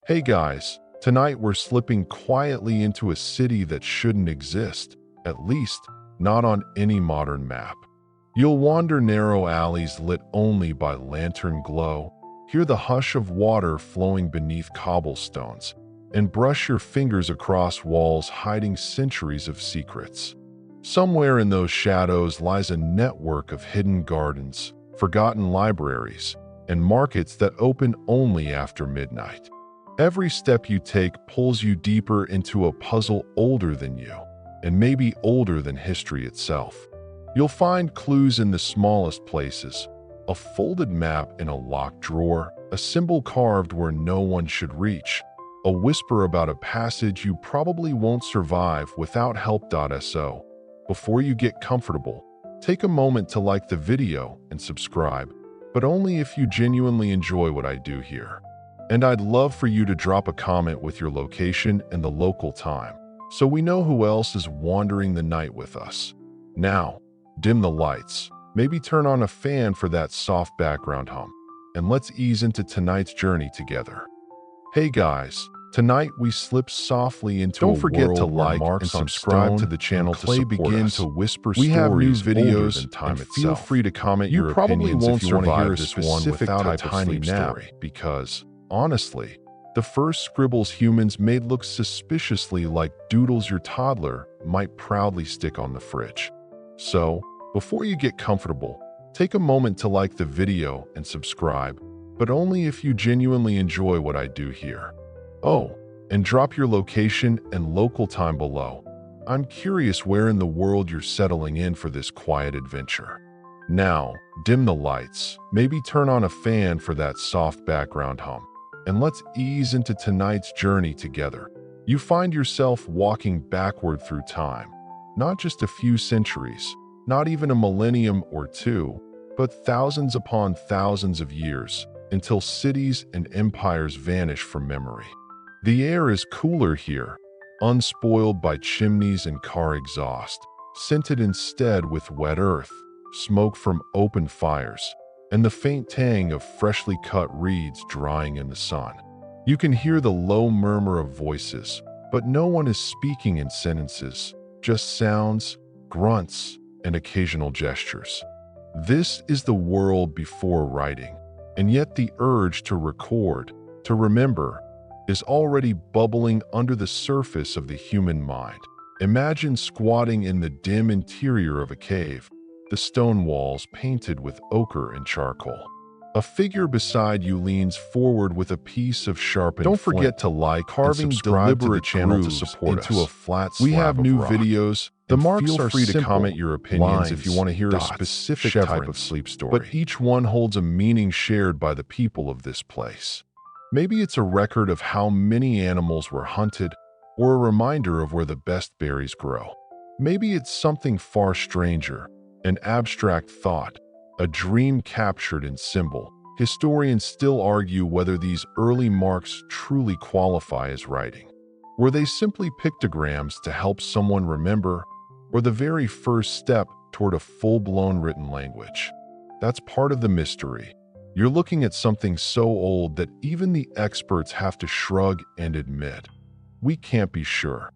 Hey guys, tonight we're slipping quietly into a city that shouldn't exist, at least not on any modern map. You'll wander narrow alleys lit only by lantern glow, hear the hush of water flowing beneath cobblestones, and brush your fingers across walls hiding centuries of secrets. Somewhere in those shadows lies a network of hidden gardens, forgotten libraries, and markets that open only after midnight. Every step you take pulls you deeper into a puzzle older than you, and maybe older than history itself. You'll find clues in the smallest places, a folded map in a locked drawer, a symbol carved where no one should reach, a whisper about a passage you probably won't survive without help.so. Before you get comfortable, take a moment to like the video and subscribe, but only if you genuinely enjoy what I do here. And I'd love for you to drop a comment with your location and the local time, so we know who else is wandering the night with us. Now, dim the lights, maybe turn on a fan for that soft background hum, and let's ease into tonight's journey together. Hey guys, tonight we slip softly into Don't a forget world to where like marks and on subscribe stone to the channel and to clay support begin us. to whisper We have new stories older videos than time and itself. feel free to comment You your probably opinions won't if you want to hear survive a this one specific without a type of tiny sleep nap, story. because, honestly, the first scribbles humans made look suspiciously like doodles your toddler might proudly stick on the fridge. So, before you get comfortable, take a moment to like the video and subscribe, but only if you genuinely enjoy what I do here. Oh, and drop your location and local time below. I'm curious where in the world you're settling in for this quiet adventure. Now, dim the lights, maybe turn on a fan for that soft background hum, and let's ease into tonight's journey together. You find yourself walking backward through time, not just a few centuries, not even a millennium or two, but thousands upon thousands of years, until cities and empires vanish from memory. The air is cooler here, unspoiled by chimneys and car exhaust, scented instead with wet earth, smoke from open fires, and the faint tang of freshly cut reeds drying in the sun. You can hear the low murmur of voices, but no one is speaking in sentences, just sounds, grunts, and occasional gestures. This is the world before writing, and yet the urge to record, to remember, is already bubbling under the surface of the human mind. Imagine squatting in the dim interior of a cave, the stone walls painted with ochre and charcoal. A figure beside you leans forward with a piece of sharpened Don't forget flint, to like carving and subscribe to the deliberate channel to grooves support into us. a flat We slab have of new rock. videos. The and marks feel are free to simple, comment your opinions if you want to hear a dots, specific type of chevrons, sleep story. but each one holds a meaning shared by the people of this place. Maybe it's a record of how many animals were hunted, or a reminder of where the best berries grow. Maybe it's something far stranger, an abstract thought, a dream captured in symbol. Historians still argue whether these early marks truly qualify as writing. Were they simply pictograms to help someone remember, or the very first step toward a full-blown written language? That's part of the mystery. You're looking at something so old that even the experts have to shrug and admit, we can't be sure.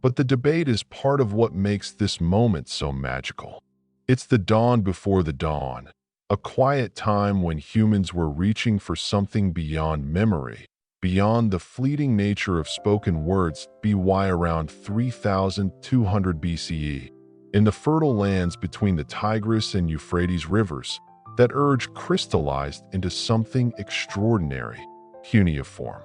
But the debate is part of what makes this moment so magical. It's the dawn before the dawn, a quiet time when humans were reaching for something beyond memory, beyond the fleeting nature of spoken words. By around 3200 BCE, in the fertile lands between the Tigris and Euphrates rivers, that urge crystallized into something extraordinary, cuneiform.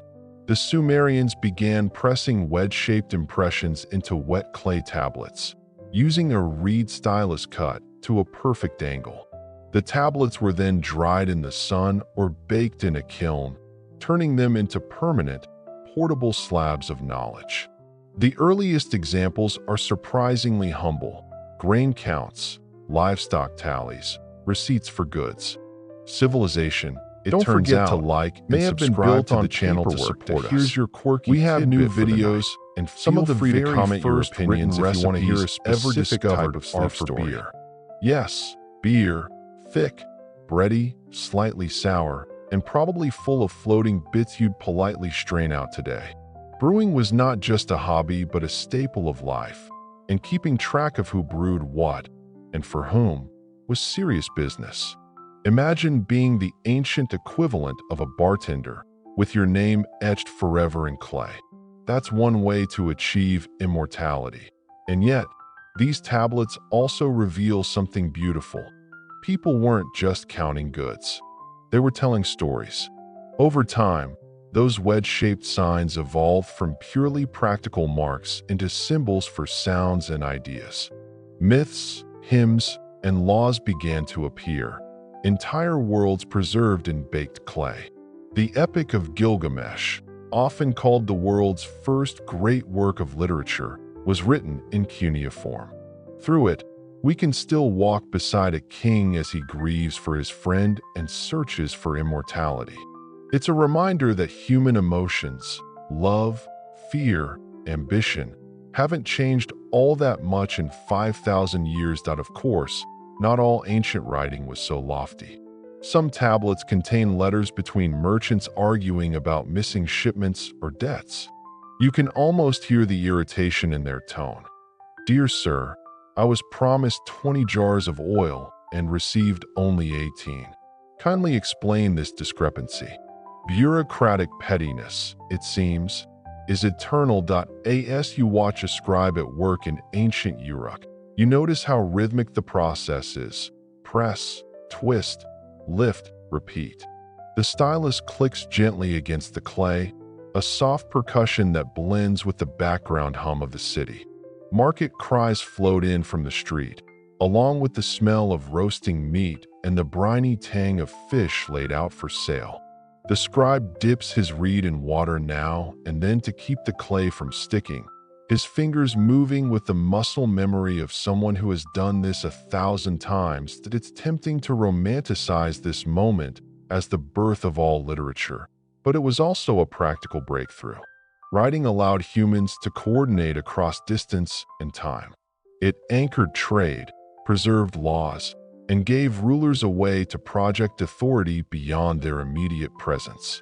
The Sumerians began pressing wedge-shaped impressions into wet clay tablets, using a reed stylus cut to a perfect angle. The tablets were then dried in the sun or baked in a kiln, turning them into permanent, portable slabs of knowledge. The earliest examples are surprisingly humble: grain counts, livestock tallies, receipts for goods. Civilization, it Don't turns forget out, to like may and have been subscribe built to on the channel to paperwork. support us. Here's your quirky We have new tidbit for the videos night. and Some of the feel free to very comment your first opinions written if you want to hear a recipes ever specific discovered type of sleep are for story. beer. Yes, beer, thick, bready, slightly sour, and probably full of floating bits you'd politely strain out today. Brewing was not just a hobby but a staple of life, and keeping track of who brewed what and for whom was serious business. Imagine being the ancient equivalent of a bartender, with your name etched forever in clay. That's one way to achieve immortality. And yet, these tablets also reveal something beautiful. People weren't just counting goods. They were telling stories. Over time, those wedge-shaped signs evolved from purely practical marks into symbols for sounds and ideas. Myths, hymns, and laws began to appear, entire worlds preserved in baked clay. The Epic of Gilgamesh, often called the world's first great work of literature, was written in cuneiform. Through it, we can still walk beside a king as he grieves for his friend and searches for immortality. It's a reminder that human emotions, love, fear, ambition, haven't changed all that much in 5,000 years. Of course, not all ancient writing was so lofty. Some tablets contain letters between merchants arguing about missing shipments or debts. You can almost hear the irritation in their tone. "Dear sir, I was promised 20 jars of oil and received only 18. Kindly explain this discrepancy." Bureaucratic pettiness, it seems, is eternal. As you watch a scribe at work in ancient Uruk, you notice how rhythmic the process is. Press, twist, lift, repeat. The stylus clicks gently against the clay, a soft percussion that blends with the background hum of the city. Market cries float in from the street, along with the smell of roasting meat and the briny tang of fish laid out for sale. The scribe dips his reed in water now and then to keep the clay from sticking, his fingers moving with the muscle memory of someone who has done this 1,000 times. That it's tempting to romanticize this moment as the birth of all literature. But it was also a practical breakthrough. Writing allowed humans to coordinate across distance and time. It anchored trade, preserved laws, and gave rulers a way to project authority beyond their immediate presence.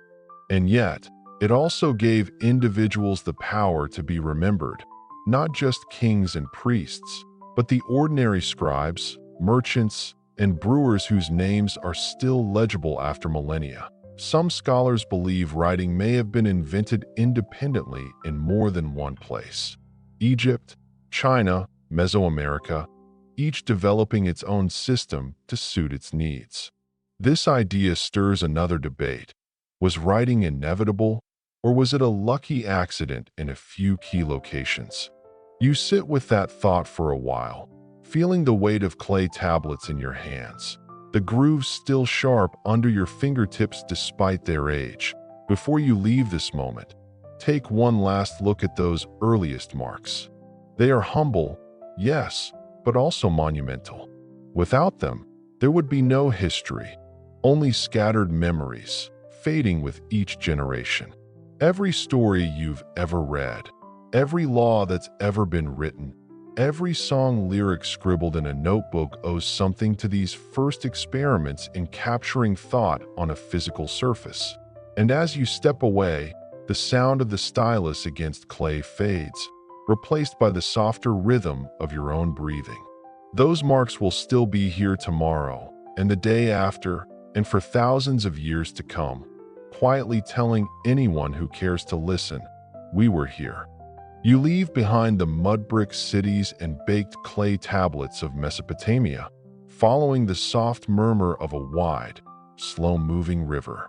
And yet, it also gave individuals the power to be remembered, not just kings and priests, but the ordinary scribes, merchants, and brewers whose names are still legible after millennia. Some scholars believe writing may have been invented independently in more than one place. Egypt, China, Mesoamerica, each developing its own system to suit its needs. This idea stirs another debate. Was writing inevitable, or was it a lucky accident in a few key locations? You sit with that thought for a while, feeling the weight of clay tablets in your hands, the grooves still sharp under your fingertips despite their age. Before you leave this moment, take one last look at those earliest marks. They are humble, yes, but also monumental. Without them, there would be no history, only scattered memories, fading with each generation. Every story you've ever read, every law that's ever been written, every song lyric scribbled in a notebook owes something to these first experiments in capturing thought on a physical surface. And as you step away, the sound of the stylus against clay fades, replaced by the softer rhythm of your own breathing. Those marks will still be here tomorrow, and the day after, and for thousands of years to come, quietly telling anyone who cares to listen, we were here. You leave behind the mud brick cities and baked clay tablets of Mesopotamia, following the soft murmur of a wide, slow-moving river.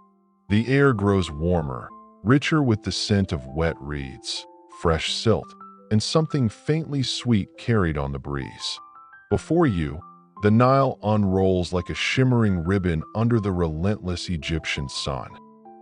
The air grows warmer, richer with the scent of wet reeds, fresh silt, and something faintly sweet carried on the breeze. Before you, the Nile unrolls like a shimmering ribbon under the relentless Egyptian sun.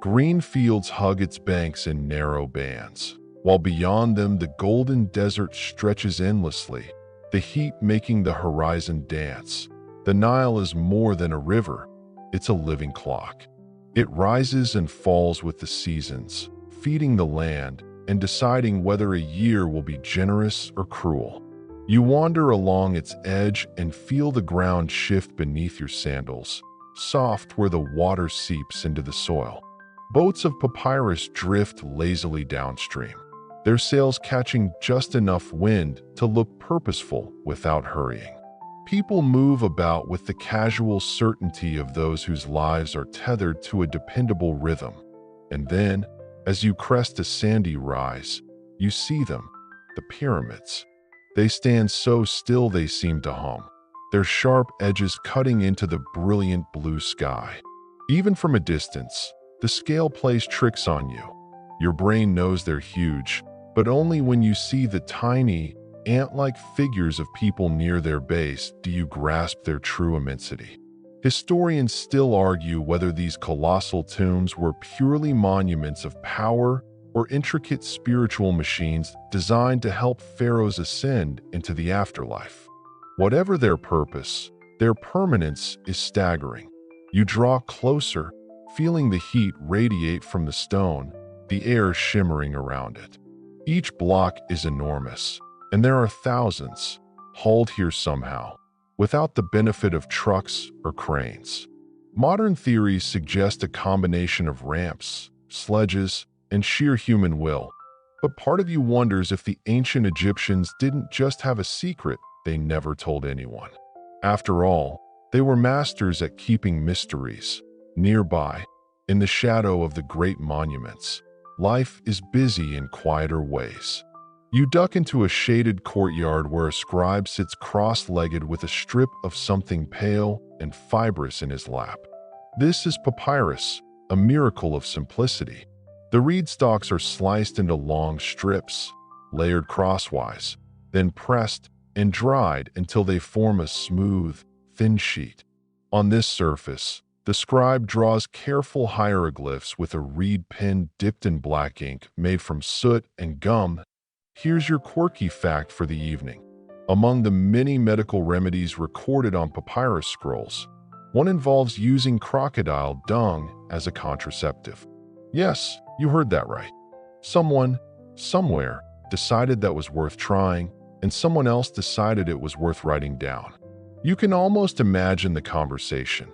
Green fields hug its banks in narrow bands, while beyond them the golden desert stretches endlessly, the heat making the horizon dance. The Nile is more than a river, it's a living clock. It rises and falls with the seasons, feeding the land and deciding whether a year will be generous or cruel. You wander along its edge and feel the ground shift beneath your sandals, soft where the water seeps into the soil. Boats of papyrus drift lazily downstream, their sails catching just enough wind to look purposeful without hurrying. People move about with the casual certainty of those whose lives are tethered to a dependable rhythm. And then, as you crest a sandy rise, you see them, the pyramids. They stand so still they seem to hum, their sharp edges cutting into the brilliant blue sky. Even from a distance, the scale plays tricks on you. Your brain knows they're huge, but only when you see the tiny, ant-like figures of people near their base do you grasp their true immensity. Historians still argue whether these colossal tombs were purely monuments of power or intricate spiritual machines designed to help pharaohs ascend into the afterlife. Whatever their purpose, their permanence is staggering. You draw closer, feeling the heat radiate from the stone, the air shimmering around it. Each block is enormous, and there are thousands, hauled here somehow, without the benefit of trucks or cranes. Modern theories suggest a combination of ramps, sledges, and sheer human will, but part of you wonders if the ancient Egyptians didn't just have a secret they never told anyone. After all, they were masters at keeping mysteries. Nearby, in the shadow of the great monuments, life is busy in quieter ways. You duck into a shaded courtyard where a scribe sits cross-legged with a strip of something pale and fibrous in his lap. This is papyrus, a miracle of simplicity. The reed stalks are sliced into long strips, layered crosswise, then pressed and dried until they form a smooth, thin sheet. On this surface, the scribe draws careful hieroglyphs with a reed pen dipped in black ink made from soot and gum. Here's your quirky fact for the evening. Among the many medical remedies recorded on papyrus scrolls, one involves using crocodile dung as a contraceptive. Yes, you heard that right. Someone, somewhere, decided that was worth trying, and someone else decided it was worth writing down. You can almost imagine the conversation.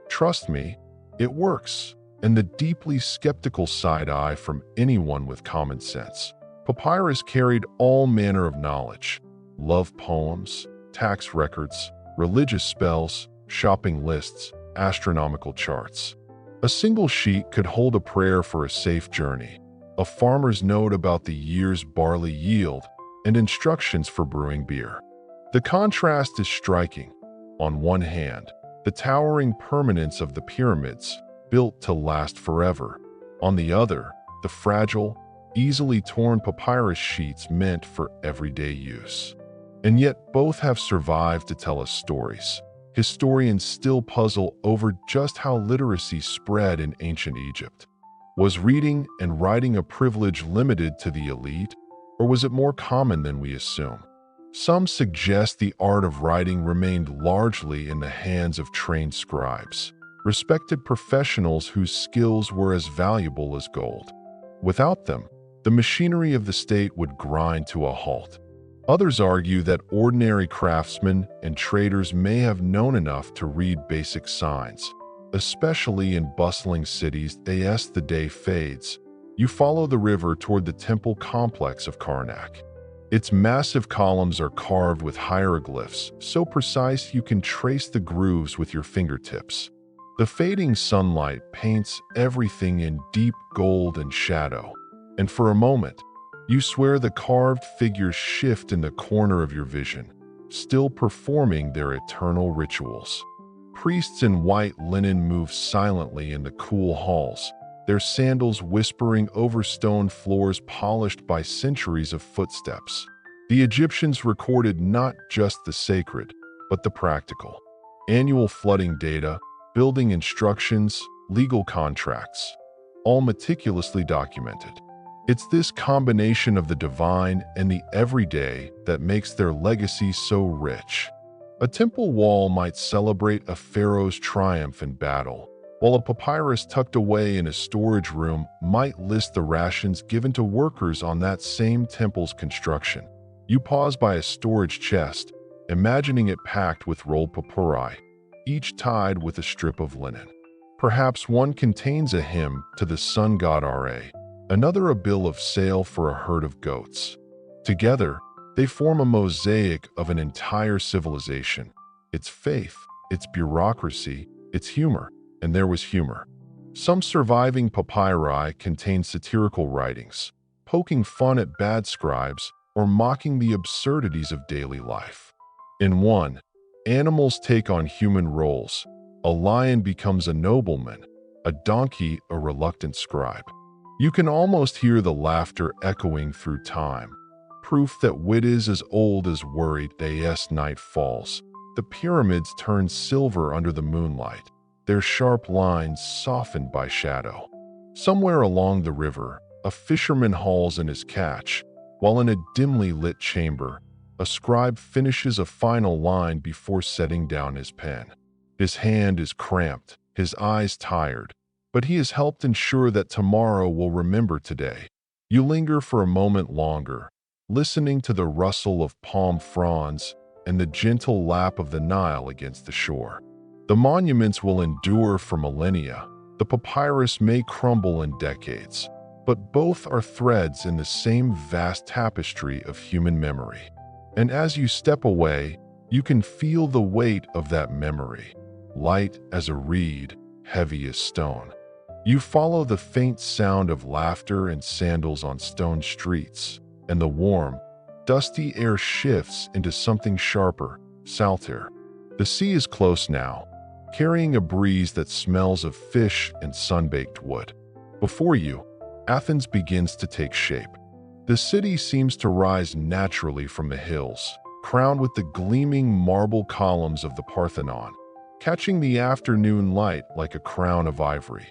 Trust me, it works, and the deeply skeptical side eye from anyone with common sense. Papyrus carried all manner of knowledge: love poems, tax records, religious spells, shopping lists, astronomical charts. A single sheet could hold a prayer for a safe journey, a farmer's note about the year's barley yield, and instructions for brewing beer. The contrast is striking. On one hand, the towering permanence of the pyramids, built to last forever. On the other, the fragile, easily torn papyrus sheets meant for everyday use. And yet both have survived to tell us stories. Historians still puzzle over just how literacy spread in ancient Egypt. Was reading and writing a privilege limited to the elite, or was it more common than we assume? Some suggest the art of writing remained largely in the hands of trained scribes, respected professionals whose skills were as valuable as gold. Without them, the machinery of the state would grind to a halt. Others argue that ordinary craftsmen and traders may have known enough to read basic signs, especially in bustling cities. As the day fades, you follow the river toward the temple complex of Karnak. Its massive columns are carved with hieroglyphs so precise you can trace the grooves with your fingertips. The fading sunlight paints everything in deep gold and shadow, and for a moment, you swear the carved figures shift in the corner of your vision, still performing their eternal rituals. Priests in white linen move silently in the cool halls, their sandals whispering over stone floors polished by centuries of footsteps. The Egyptians recorded not just the sacred, but the practical. Annual flooding data, building instructions, legal contracts, all meticulously documented. It's this combination of the divine and the everyday that makes their legacy so rich. A temple wall might celebrate a pharaoh's triumph in battle, while a papyrus tucked away in a storage room might list the rations given to workers on that same temple's construction. You pause by a storage chest, imagining it packed with rolled papyri, each tied with a strip of linen. Perhaps one contains a hymn to the sun god Ra, another a bill of sale for a herd of goats. Together, they form a mosaic of an entire civilization, its faith, its bureaucracy, its humor, and there was humor. Some surviving papyri contain satirical writings, poking fun at bad scribes or mocking the absurdities of daily life. In one, animals take on human roles. A lion becomes a nobleman, a donkey a reluctant scribe. You can almost hear the laughter echoing through time, proof that wit is as old as worried as night falls. The pyramids turn silver under the moonlight, their sharp lines softened by shadow. Somewhere along the river, a fisherman hauls in his catch, while in a dimly lit chamber, a scribe finishes a final line before setting down his pen. His hand is cramped, his eyes tired, but he has helped ensure that tomorrow will remember today. You linger for a moment longer, listening to the rustle of palm fronds and the gentle lap of the Nile against the shore. The monuments will endure for millennia. The papyrus may crumble in decades, but both are threads in the same vast tapestry of human memory. And as you step away, you can feel the weight of that memory, light as a reed, heavy as stone. You follow the faint sound of laughter and sandals on stone streets, and the warm, dusty air shifts into something sharper, saltier. The sea is close now, carrying a breeze that smells of fish and sun-baked wood. Before you, Athens begins to take shape. The city seems to rise naturally from the hills, crowned with the gleaming marble columns of the Parthenon, catching the afternoon light like a crown of ivory.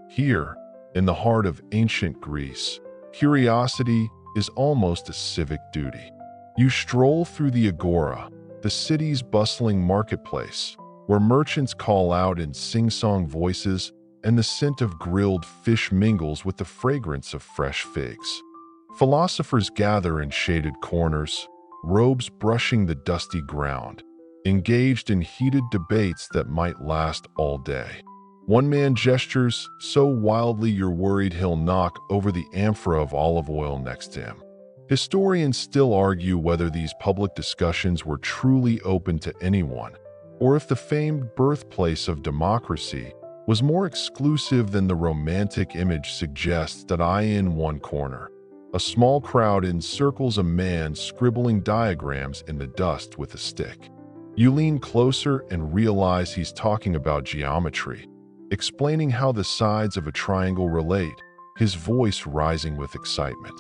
Here, in the heart of ancient Greece, curiosity is almost a civic duty. You stroll through the agora, the city's bustling marketplace, where merchants call out in sing-song voices and the scent of grilled fish mingles with the fragrance of fresh figs. Philosophers gather in shaded corners, robes brushing the dusty ground, engaged in heated debates that might last all day. One man gestures so wildly you're worried he'll knock over the amphora of olive oil next to him. Historians still argue whether these public discussions were truly open to anyone, or if the famed birthplace of democracy was more exclusive than the romantic image suggests. That in one corner, a small crowd encircles a man scribbling diagrams in the dust with a stick. You lean closer and realize he's talking about geometry, explaining how the sides of a triangle relate, his voice rising with excitement.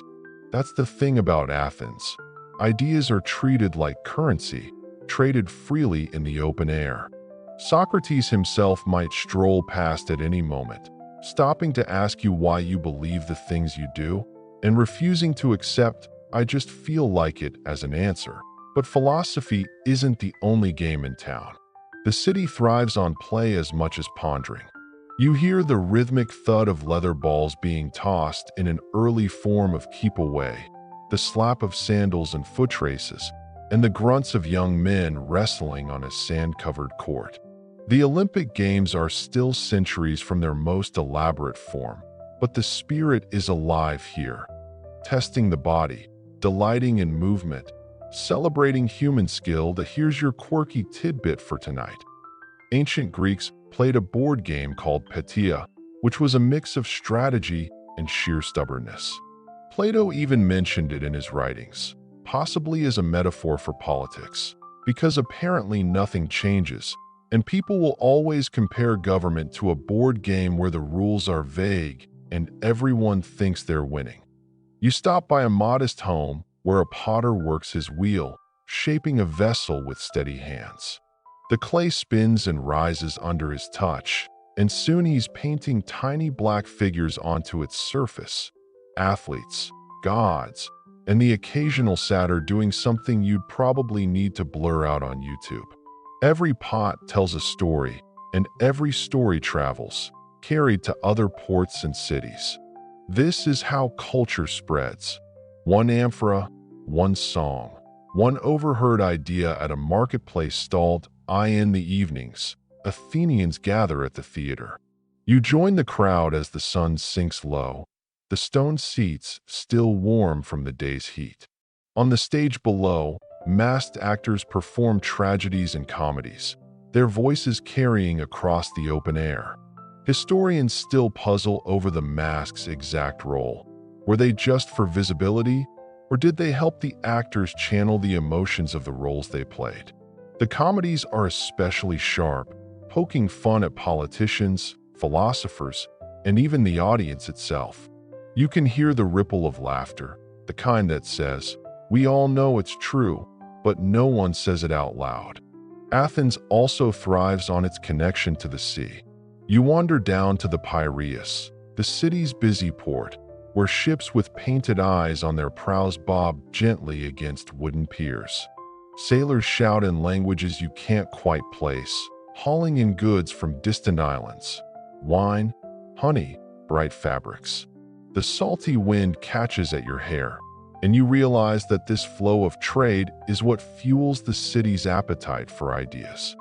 That's the thing about Athens. Ideas are treated like currency, traded freely in the open air. Socrates himself might stroll past at any moment, stopping to ask you why you believe the things you do, and refusing to accept "I just feel like it" as an answer. But philosophy isn't the only game in town. The city thrives on play as much as pondering. You hear the rhythmic thud of leather balls being tossed in an early form of keep away, the slap of sandals and foot traces, and the grunts of young men wrestling on a sand-covered court. The Olympic Games are still centuries from their most elaborate form, but the spirit is alive here, testing the body, delighting in movement, celebrating human skill. Here's your quirky tidbit for tonight. Ancient Greeks played a board game called Petia, which was a mix of strategy and sheer stubbornness. Plato even mentioned it in his writings, possibly as a metaphor for politics, because apparently nothing changes, and people will always compare government to a board game where the rules are vague and everyone thinks they're winning. You stop by a modest home where a potter works his wheel, shaping a vessel with steady hands. The clay spins and rises under his touch, and soon he's painting tiny black figures onto its surface. Athletes, gods, and the occasional satyr doing something you'd probably need to blur out on YouTube. Every pot tells a story, and every story travels, carried to other ports and cities. This is how culture spreads. One amphora, one song, one overheard idea at a marketplace stalled in the evenings, Athenians gather at the theater. You join the crowd as the sun sinks low, the stone seats still warm from the day's heat. On the stage below, masked actors perform tragedies and comedies, their voices carrying across the open air. Historians still puzzle over the mask's exact role. Were they just for visibility, or did they help the actors channel the emotions of the roles they played? The comedies are especially sharp, poking fun at politicians, philosophers, and even the audience itself. You can hear the ripple of laughter, the kind that says, "We all know it's true, but no one says it out loud." Athens also thrives on its connection to the sea. You wander down to the Piraeus, the city's busy port, where ships with painted eyes on their prows bob gently against wooden piers. Sailors shout in languages you can't quite place, hauling in goods from distant islands: wine, honey, bright fabrics. The salty wind catches at your hair, and you realize that this flow of trade is what fuels the city's appetite for ideas.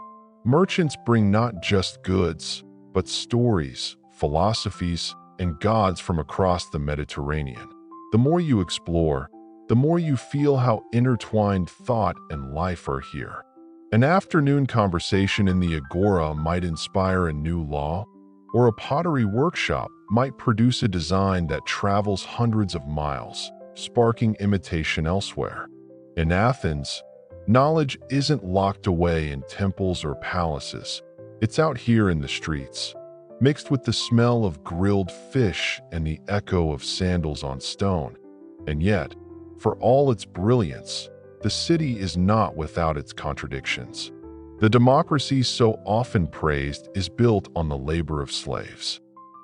Merchants bring not just goods, but stories, philosophies, and gods from across the Mediterranean. The more you explore, the more you feel how intertwined thought and life are here. An afternoon conversation in the agora might inspire a new law, or a pottery workshop might produce a design that travels hundreds of miles, sparking imitation elsewhere. In Athens, knowledge isn't locked away in temples or palaces. It's out here in the streets, mixed with the smell of grilled fish and the echo of sandals on stone. And yet, for all its brilliance, the city is not without its contradictions. The democracy so often praised is built on the labor of slaves.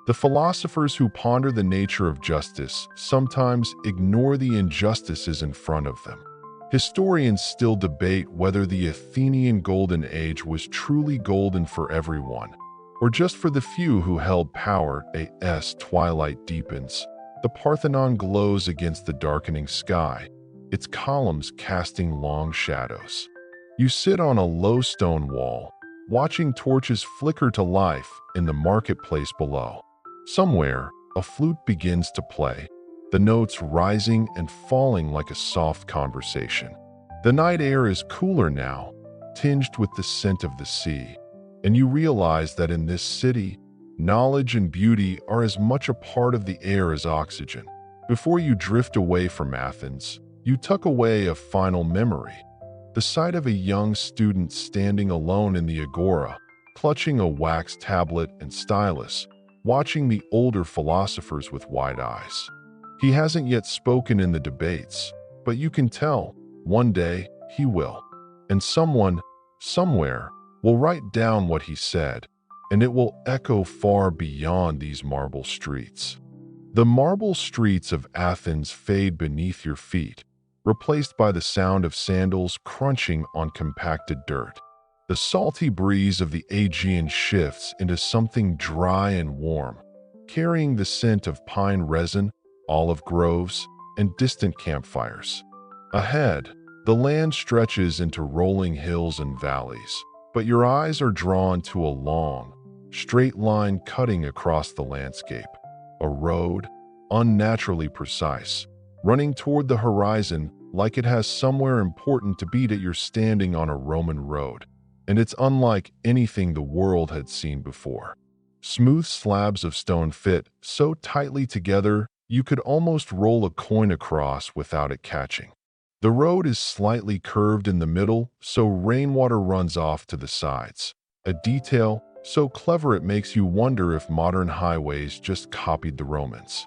The philosophers who ponder the nature of justice sometimes ignore the injustices in front of them. Historians still debate whether the Athenian Golden Age was truly golden for everyone, or just for the few who held power. As twilight deepens, the Parthenon glows against the darkening sky, its columns casting long shadows. You sit on a low stone wall, watching torches flicker to life in the marketplace below. Somewhere, a flute begins to play, the notes rising and falling like a soft conversation. The night air is cooler now, tinged with the scent of the sea, and you realize that in this city, knowledge and beauty are as much a part of the air as oxygen. Before you drift away from Athens, you tuck away a final memory: the sight of a young student standing alone in the agora, clutching a wax tablet and stylus, watching the older philosophers with wide eyes. He hasn't yet spoken in the debates, but you can tell, one day he will. And someone, somewhere, will write down what he said, and it will echo far beyond these marble streets. The marble streets of Athens fade beneath your feet, replaced by the sound of sandals crunching on compacted dirt. The salty breeze of the Aegean shifts into something dry and warm, carrying the scent of pine resin, olive groves, and distant campfires. Ahead, the land stretches into rolling hills and valleys, but your eyes are drawn to a long, straight line cutting across the landscape. A road, unnaturally precise, running toward the horizon like it has somewhere important to be that you're standing on a Roman road. And it's unlike anything the world had seen before. Smooth slabs of stone fit so tightly together you could almost roll a coin across without it catching. The road is slightly curved in the middle, so rainwater runs off to the sides, a detail so clever it makes you wonder if modern highways just copied the Romans.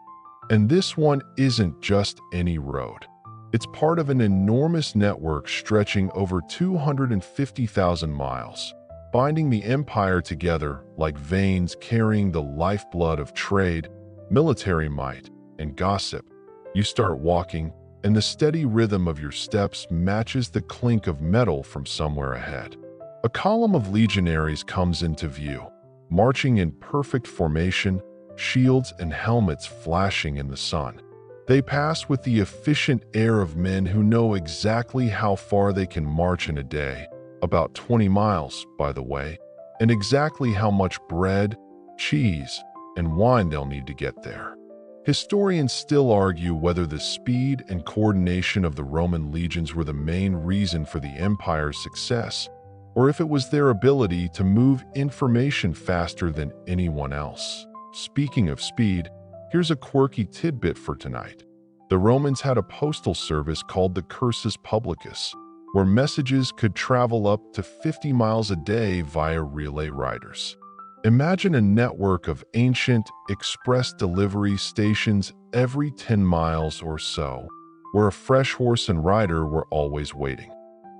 And this one isn't just any road. It's part of an enormous network stretching over 250,000 miles, binding the empire together like veins carrying the lifeblood of trade, military might, and gossip. You start walking, and the steady rhythm of your steps matches the clink of metal from somewhere ahead. A column of legionaries comes into view, marching in perfect formation, shields and helmets flashing in the sun. They pass with the efficient air of men who know exactly how far they can march in a day, about 20 miles, by the way, and exactly how much bread, cheese, and wine they'll need to get there. Historians still argue whether the speed and coordination of the Roman legions were the main reason for the empire's success, or if it was their ability to move information faster than anyone else. Speaking of speed, here's a quirky tidbit for tonight. The Romans had a postal service called the cursus publicus, where messages could travel up to 50 miles a day via relay riders. Imagine a network of ancient express delivery stations every 10 miles or so, where a fresh horse and rider were always waiting.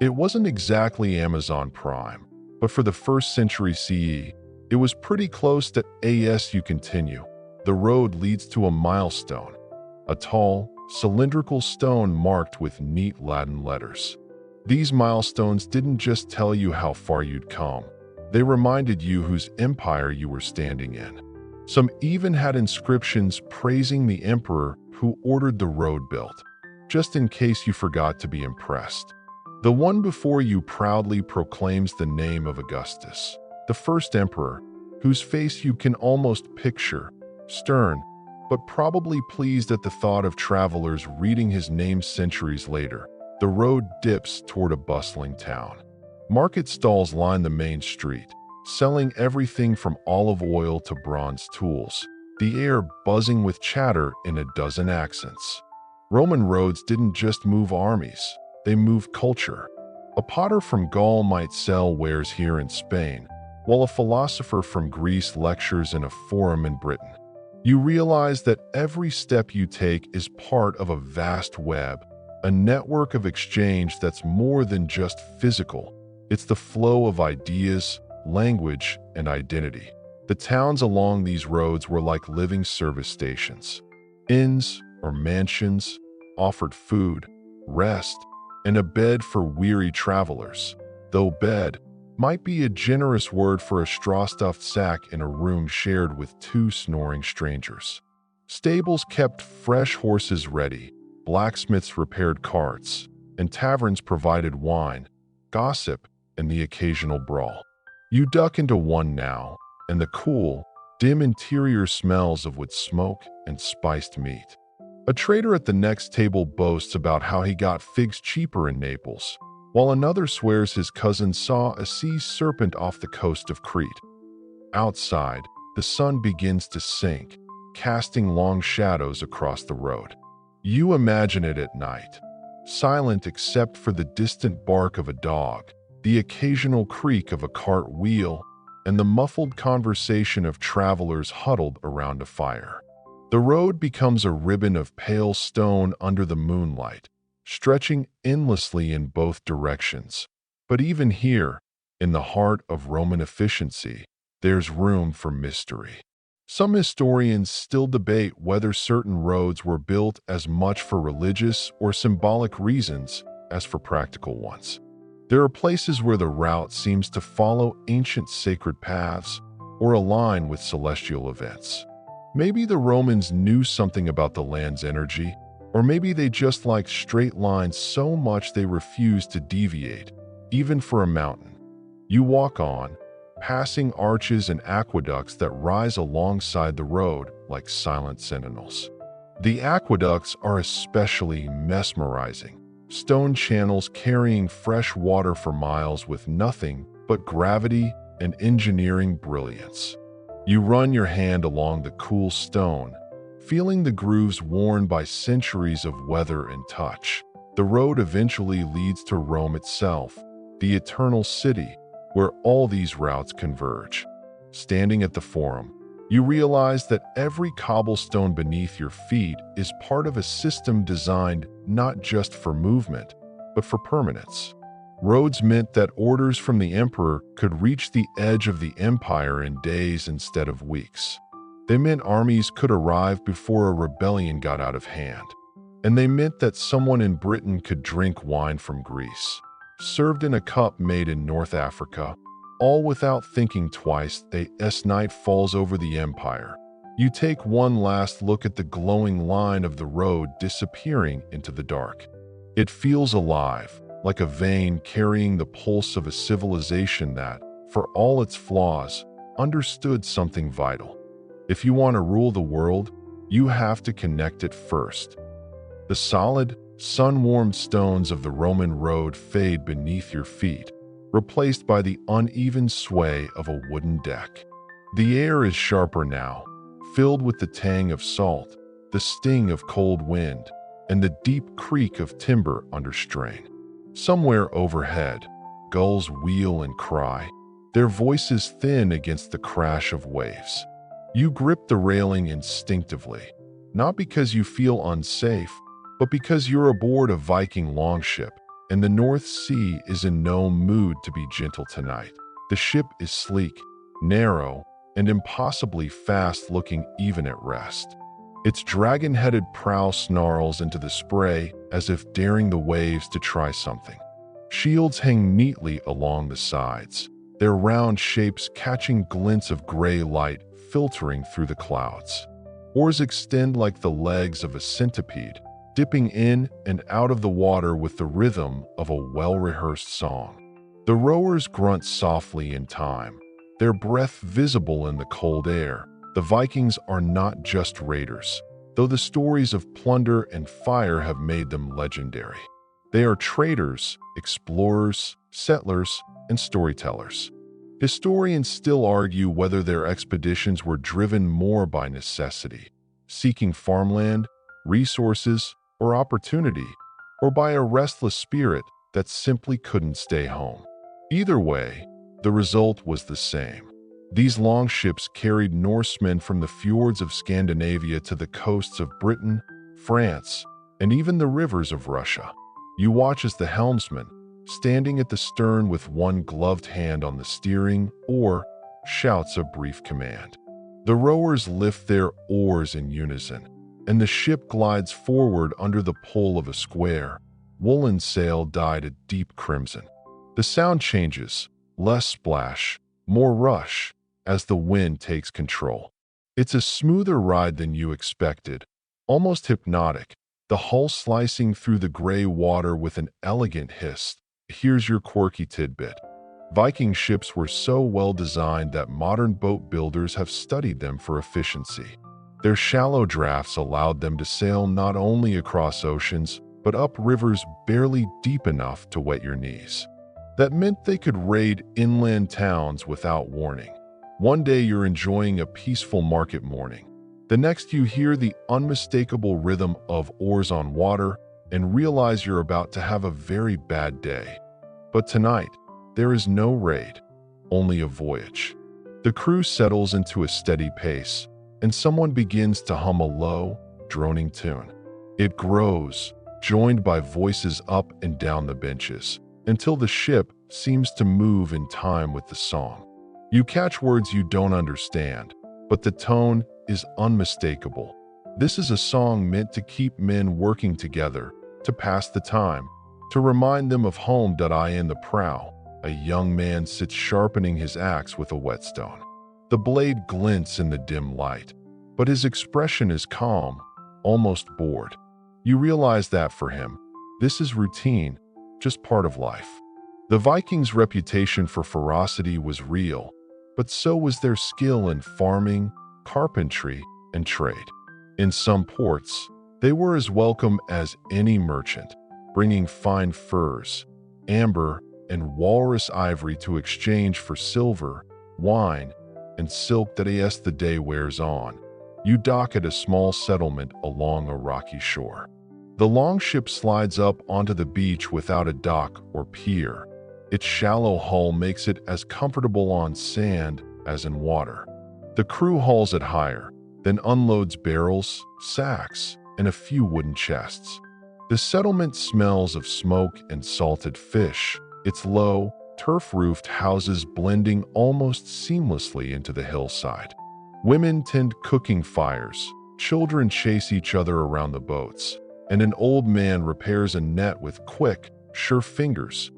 It wasn't exactly Amazon Prime, but for the 1st century CE, it was pretty close to as you continue. The road leads to a milestone, a tall, cylindrical stone marked with neat Latin letters. These milestones didn't just tell you how far you'd come. They reminded you whose empire you were standing in. Some even had inscriptions praising the emperor who ordered the road built, just in case you forgot to be impressed. The one before you proudly proclaims the name of Augustus, the first emperor, whose face you can almost picture, stern, but probably pleased at the thought of travelers reading his name centuries later. The road dips toward a bustling town. Market stalls line the main street, selling everything from olive oil to bronze tools, the air buzzing with chatter in a dozen accents. Roman roads didn't just move armies, they moved culture. A potter from Gaul might sell wares here in Spain, while a philosopher from Greece lectures in a forum in Britain. You realize that every step you take is part of a vast web, a network of exchange that's more than just physical. It's the flow of ideas, language, and identity. The towns along these roads were like living service stations. Inns or mansions offered food, rest, and a bed for weary travelers, though bed might be a generous word for a straw-stuffed sack in a room shared with 2 snoring strangers. Stables kept fresh horses ready, blacksmiths repaired carts, and taverns provided wine, gossip, and the occasional brawl. You duck into one now, and the cool, dim interior smells of wood smoke and spiced meat. A trader at the next table boasts about how he got figs cheaper in Naples, while another swears his cousin saw a sea serpent off the coast of Crete. Outside, the sun begins to sink, casting long shadows across the road. You imagine it at night, silent except for the distant bark of a dog, the occasional creak of a cart wheel, and the muffled conversation of travelers huddled around a fire. The road becomes a ribbon of pale stone under the moonlight, stretching endlessly in both directions. But even here, in the heart of Roman efficiency, there's room for mystery. Some historians still debate whether certain roads were built as much for religious or symbolic reasons as for practical ones. There are places where the route seems to follow ancient sacred paths or align with celestial events. Maybe the Romans knew something about the land's energy, or maybe they just liked straight lines so much they refused to deviate, even for a mountain. You walk on, passing arches and aqueducts that rise alongside the road like silent sentinels. The aqueducts are especially mesmerizing. Stone channels carrying fresh water for miles with nothing but gravity and engineering brilliance. You run your hand along the cool stone, feeling the grooves worn by centuries of weather and touch. The road eventually leads to Rome itself, the eternal city where all these routes converge. Standing at the Forum, you realize that every cobblestone beneath your feet is part of a system designed not just for movement, but for permanence. Roads meant that orders from the emperor could reach the edge of the empire in days instead of weeks. They meant armies could arrive before a rebellion got out of hand. And they meant that someone in Britain could drink wine from Greece, served in a cup made in North Africa, all without thinking twice. As night falls over the empire, you take one last look at the glowing line of the road disappearing into the dark. It feels alive, like a vein carrying the pulse of a civilization that, for all its flaws, understood something vital. If you want to rule the world, you have to connect it first. The solid, sun-warmed stones of the Roman road fade beneath your feet, replaced by the uneven sway of a wooden deck. The air is sharper now, filled with the tang of salt, the sting of cold wind, and the deep creak of timber under strain. Somewhere overhead, gulls wheel and cry, their voices thin against the crash of waves. You grip the railing instinctively, not because you feel unsafe, but because you're aboard a Viking longship, and the North Sea is in no mood to be gentle tonight. The ship is sleek, narrow, and impossibly fast-looking even at rest. Its dragon-headed prow snarls into the spray as if daring the waves to try something. Shields hang neatly along the sides, their round shapes catching glints of gray light filtering through the clouds. Oars extend like the legs of a centipede, dipping in and out of the water with the rhythm of a well-rehearsed song. The rowers grunt softly in time, their breath visible in the cold air. The Vikings are not just raiders, though the stories of plunder and fire have made them legendary. They are traders, explorers, settlers, and storytellers. Historians still argue whether their expeditions were driven more by necessity, seeking farmland, resources, or opportunity, or by a restless spirit that simply couldn't stay home. Either way, the result was the same. These longships carried Norsemen from the fjords of Scandinavia to the coasts of Britain, France, and even the rivers of Russia. You watch as the helmsman, standing at the stern with one gloved hand on the steering oar, shouts a brief command. The rowers lift their oars in unison, and the ship glides forward under the pull of a square, woolen sail dyed a deep crimson. The sound changes, less splash, more rush, as the wind takes control. It's a smoother ride than you expected, almost hypnotic, the hull slicing through the gray water with an elegant hiss. Here's your quirky tidbit. Viking ships were so well designed that modern boat builders have studied them for efficiency. Their shallow drafts allowed them to sail not only across oceans, but up rivers barely deep enough to wet your knees. That meant they could raid inland towns without warning. One day you're enjoying a peaceful market morning. The next you hear the unmistakable rhythm of oars on water and realize you're about to have a very bad day. But tonight, there is no raid, only a voyage. The crew settles into a steady pace, and someone begins to hum a low, droning tune. It grows, joined by voices up and down the benches, until the ship seems to move in time with the song. You catch words you don't understand, but the tone is unmistakable. This is a song meant to keep men working together, to pass the time, to remind them of home. In the prow, a young man sits sharpening his axe with a whetstone. The blade glints in the dim light, but his expression is calm, almost bored. You realize that for him, this is routine, just part of life. The Vikings' reputation for ferocity was real, but so was their skill in farming, carpentry, and trade. In some ports, they were as welcome as any merchant, bringing fine furs, amber, and walrus ivory to exchange for silver, wine, and silk. As the day wears on, you dock at a small settlement along a rocky shore. The longship slides up onto the beach without a dock or pier. Its shallow hull makes it as comfortable on sand as in water. The crew hauls it higher, then unloads barrels, sacks, and a few wooden chests. The settlement smells of smoke and salted fish, its low, turf-roofed houses blending almost seamlessly into the hillside. Women tend cooking fires, children chase each other around the boats, and an old man repairs a net with quick, sure fingers.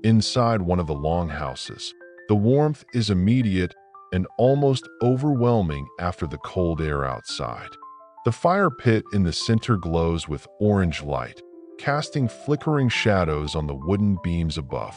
Inside one of the longhouses, the warmth is immediate and almost overwhelming after the cold air outside. The fire pit in the center glows with orange light, casting flickering shadows on the wooden beams above.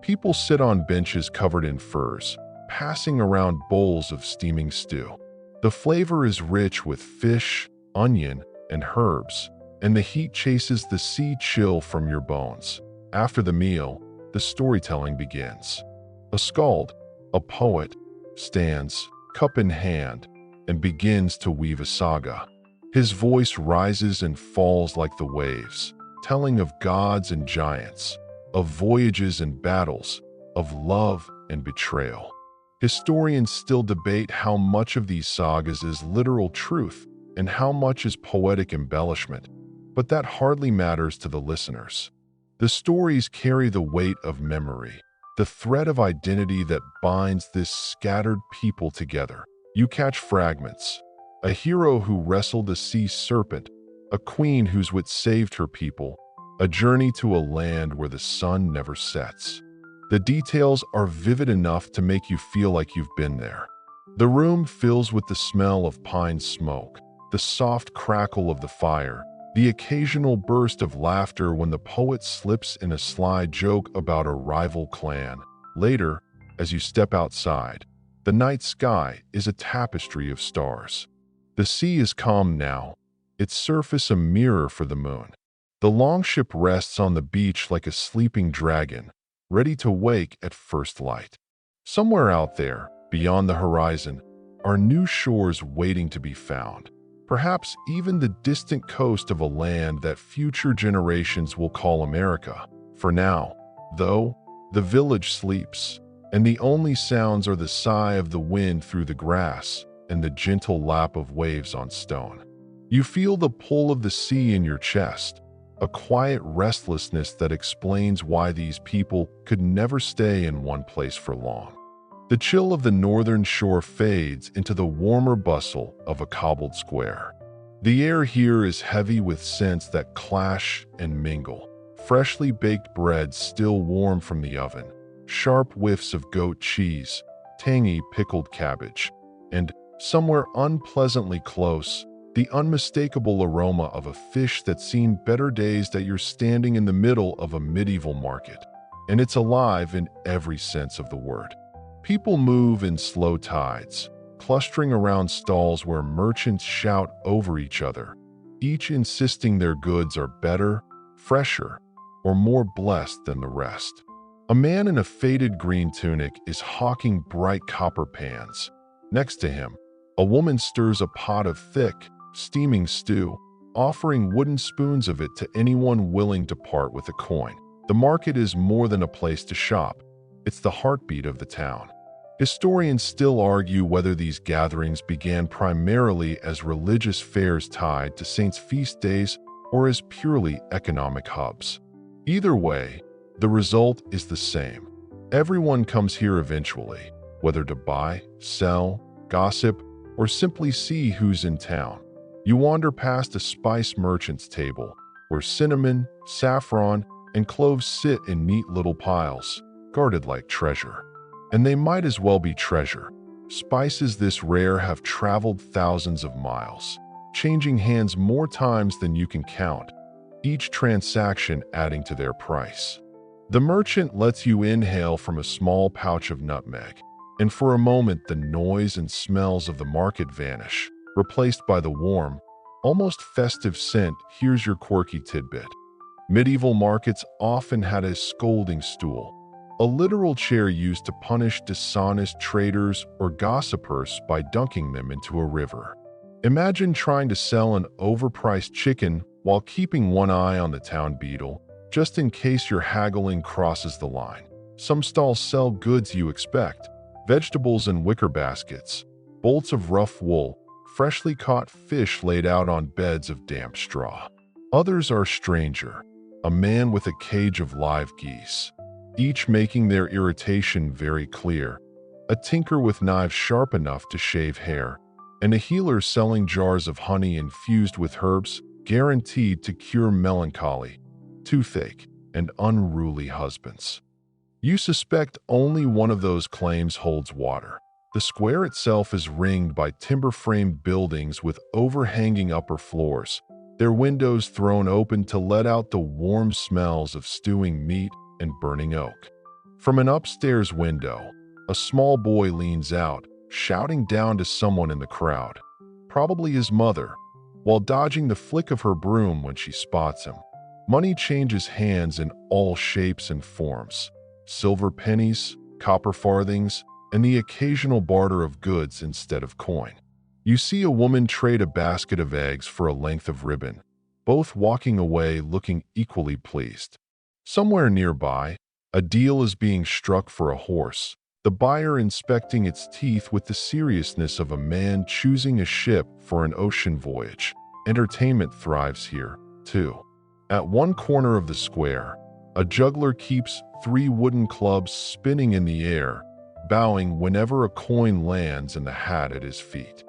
People sit on benches covered in furs, passing around bowls of steaming stew. The flavor is rich with fish, onion, and herbs, and the heat chases the sea chill from your bones. After the meal, the storytelling begins. A skald, a poet, stands, cup in hand, and begins to weave a saga. His voice rises and falls like the waves, telling of gods and giants, of voyages and battles, of love and betrayal. Historians still debate how much of these sagas is literal truth and how much is poetic embellishment, but that hardly matters to the listeners. The stories carry the weight of memory, the thread of identity that binds this scattered people together. You catch fragments: a hero who wrestled a sea serpent, a queen whose wit saved her people, a journey to a land where the sun never sets. The details are vivid enough to make you feel like you've been there. The room fills with the smell of pine smoke, the soft crackle of the fire, the occasional burst of laughter when the poet slips in a sly joke about a rival clan. Later, as you step outside, the night sky is a tapestry of stars. The sea is calm now, its surface a mirror for the moon. The longship rests on the beach like a sleeping dragon, ready to wake at first light. Somewhere out there, beyond the horizon, are new shores waiting to be found. Perhaps even the distant coast of a land that future generations will call America. For now, though, the village sleeps, and the only sounds are the sigh of the wind through the grass and the gentle lap of waves on stone. You feel the pull of the sea in your chest, a quiet restlessness that explains why these people could never stay in one place for long. The chill of the northern shore fades into the warmer bustle of a cobbled square. The air here is heavy with scents that clash and mingle. Freshly baked bread still warm from the oven, sharp whiffs of goat cheese, tangy pickled cabbage, and, somewhere unpleasantly close, the unmistakable aroma of a fish that's seen better days. That you're standing in the middle of a medieval market, and it's alive in every sense of the word. People move in slow tides, clustering around stalls where merchants shout over each other, each insisting their goods are better, fresher, or more blessed than the rest. A man in a faded green tunic is hawking bright copper pans. Next to him, a woman stirs a pot of thick, steaming stew, offering wooden spoons of it to anyone willing to part with a coin. The market is more than a place to shop. It's the heartbeat of the town. Historians still argue whether these gatherings began primarily as religious fairs tied to saints' feast days or as purely economic hubs. Either way, the result is the same. Everyone comes here eventually, whether to buy, sell, gossip, or simply see who's in town. You wander past a spice merchant's table, where cinnamon, saffron, and cloves sit in neat little piles, guarded like treasure. And they might as well be treasure. Spices this rare have traveled thousands of miles, changing hands more times than you can count, each transaction adding to their price. The merchant lets you inhale from a small pouch of nutmeg, and for a moment the noise and smells of the market vanish, replaced by the warm, almost festive scent. Here's your quirky tidbit. Medieval markets often had a scolding stool, a literal chair used to punish dishonest traders or gossipers by dunking them into a river. Imagine trying to sell an overpriced chicken while keeping one eye on the town beadle, just in case your haggling crosses the line. Some stalls sell goods you expect: vegetables in wicker baskets, bolts of rough wool, freshly caught fish laid out on beds of damp straw. Others are stranger, a man with a cage of live geese, each making their irritation very clear, a tinker with knives sharp enough to shave hair, and a healer selling jars of honey infused with herbs guaranteed to cure melancholy, toothache, and unruly husbands. You suspect only one of those claims holds water. The square itself is ringed by timber-framed buildings with overhanging upper floors, their windows thrown open to let out the warm smells of stewing meat and burning oak. From an upstairs window, A small boy leans out, shouting down to someone in the crowd, probably his mother, while dodging the flick of her broom when she spots him. Money changes hands in all shapes and forms: silver pennies, copper farthings, and the occasional barter of goods instead of coin. You see a woman trade a basket of eggs for a length of ribbon, both walking away looking equally pleased. Somewhere nearby, a deal is being struck for a horse, the buyer inspecting its teeth with the seriousness of a man choosing a ship for an ocean voyage. Entertainment thrives here, too. At one corner of the square, a juggler keeps 3 wooden clubs spinning in the air, bowing whenever a coin lands in the hat at his feet.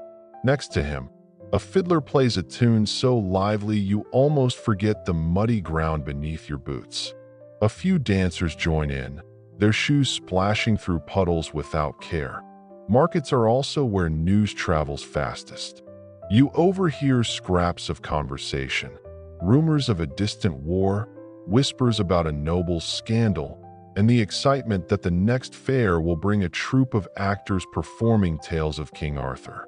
Next to him, a fiddler plays a tune so lively you almost forget the muddy ground beneath your boots. A few dancers join in, their shoes splashing through puddles without care. Markets are also where news travels fastest. You overhear scraps of conversation, rumors of a distant war, whispers about a noble scandal, and the excitement that the next fair will bring a troupe of actors performing tales of King Arthur.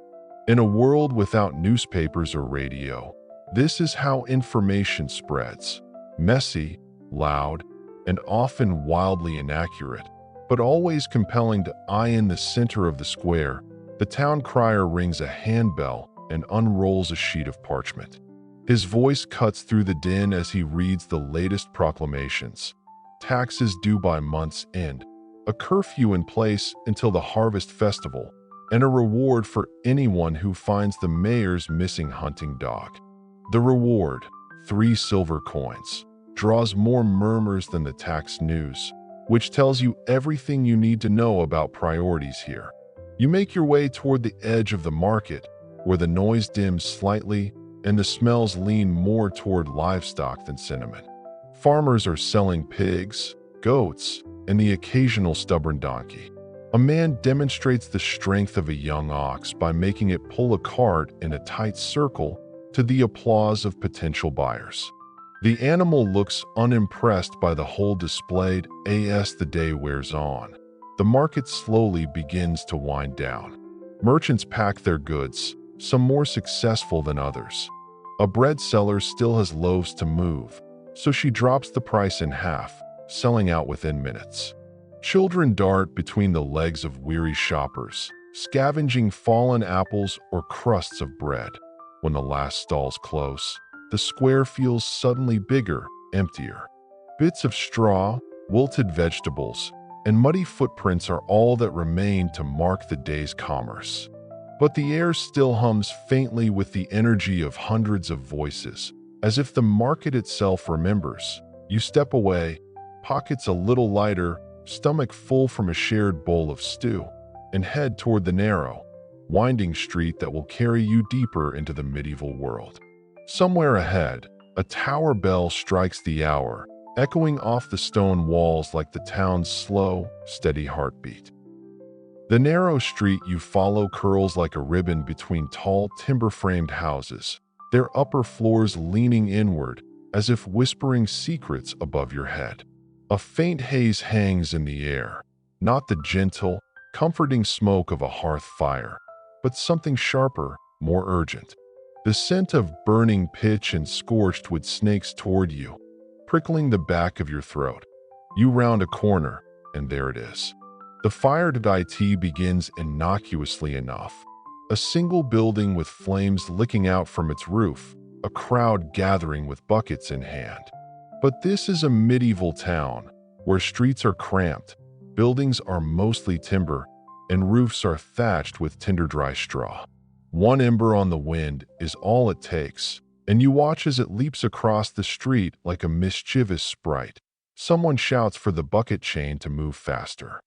In a world without newspapers or radio, this is how information spreads: messy, loud, and often wildly inaccurate, but always compelling to eye. In the center of the square, the town crier rings a handbell and unrolls a sheet of parchment. His voice cuts through the din as he reads the latest proclamations: taxes due by month's end, a curfew in place until the harvest festival, and a reward for anyone who finds the mayor's missing hunting dog. The reward, 3 silver coins, draws more murmurs than the tax news, which tells you everything you need to know about priorities here. You make your way toward the edge of the market, where the noise dims slightly and the smells lean more toward livestock than cinnamon. Farmers are selling pigs, goats, and the occasional stubborn donkey. A man demonstrates the strength of a young ox by making it pull a cart in a tight circle to the applause of potential buyers. The animal looks unimpressed by the whole displayed as the day wears on. The market slowly begins to wind down. Merchants pack their goods, some more successful than others. A bread seller still has loaves to move, so she drops the price in half, selling out within minutes. Children dart between the legs of weary shoppers, scavenging fallen apples or crusts of bread. When the last stall's close, the square feels suddenly bigger, emptier. Bits of straw, wilted vegetables, and muddy footprints are all that remain to mark the day's commerce. But the air still hums faintly with the energy of hundreds of voices, as if the market itself remembers. You step away, pockets a little lighter, stomach full from a shared bowl of stew, and head toward the narrow, winding street that will carry you deeper into the medieval world. Somewhere ahead, a tower bell strikes the hour, echoing off the stone walls like the town's slow, steady heartbeat. The narrow street you follow curls like a ribbon between tall, timber-framed houses, their upper floors leaning inward, as if whispering secrets above your head. A faint haze hangs in the air, not the gentle, comforting smoke of a hearth fire, but something sharper, more urgent. The scent of burning pitch and scorched wood snakes toward you, prickling the back of your throat. You round a corner, and there it is. The fire.it begins innocuously enough. A single building with flames licking out from its roof, a crowd gathering with buckets in hand. But this is a medieval town, where streets are cramped, buildings are mostly timber, and roofs are thatched with tinder-dry straw. One ember on the wind is all it takes, and you watch as it leaps across the street like a mischievous sprite. Someone shouts for the bucket chain to move faster.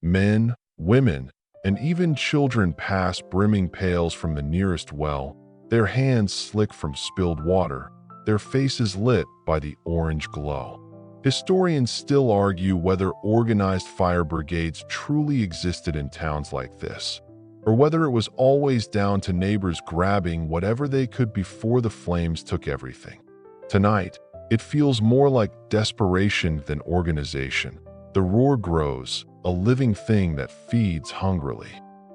Men, women, and even children pass brimming pails from the nearest well, their hands slick from spilled water, their faces lit by the orange glow. Historians still argue whether organized fire brigades truly existed in towns like this, or whether it was always down to neighbors grabbing whatever they could before the flames took everything. Tonight, it feels more like desperation than organization. The The roar grows, a living thing that feeds hungrily.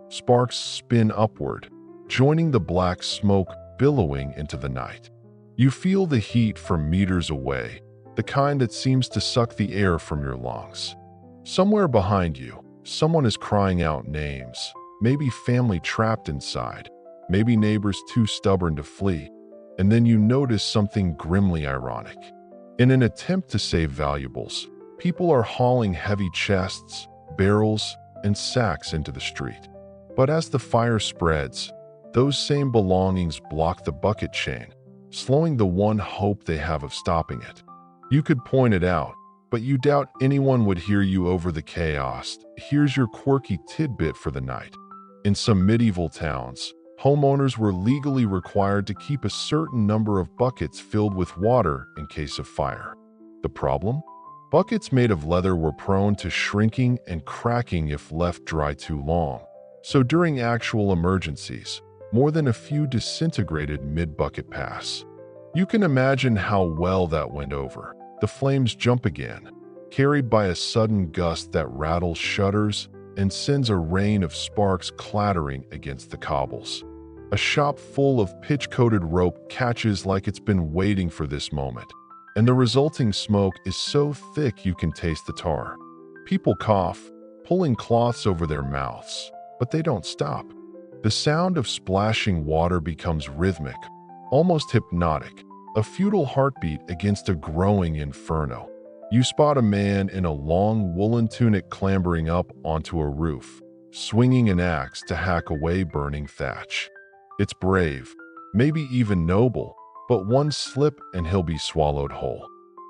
Sparks spin upward, joining the black smoke billowing into the night. You feel the heat from meters away, the kind that seems to suck the air from your lungs. Somewhere behind you, someone is crying out names, maybe family trapped inside, maybe neighbors too stubborn to flee, and then you notice something grimly ironic. In an attempt to save valuables, people are hauling heavy chests, barrels, and sacks into the street. But as the fire spreads, those same belongings block the bucket chain, slowing the one hope they have of stopping it. You could point it out, but you doubt anyone would hear you over the chaos. Here's your quirky tidbit for the night. In some medieval towns, homeowners were legally required to keep a certain number of buckets filled with water in case of fire. The problem? Buckets made of leather were prone to shrinking and cracking if left dry too long. So during actual emergencies, more than a few disintegrated mid-bucket pass. You can imagine how well that went over. The flames jump again, carried by a sudden gust that rattles shutters and sends a rain of sparks clattering against the cobbles. A shop full of pitch-coated rope catches like it's been waiting for this moment, and the resulting smoke is so thick you can taste the tar. People cough, pulling cloths over their mouths, but they don't stop. The sound of splashing water becomes rhythmic, almost hypnotic, a futile heartbeat against a growing inferno. You spot a man in a long woolen tunic clambering up onto a roof, swinging an axe to hack away burning thatch. It's brave, maybe even noble, but one slip and he'll be swallowed whole.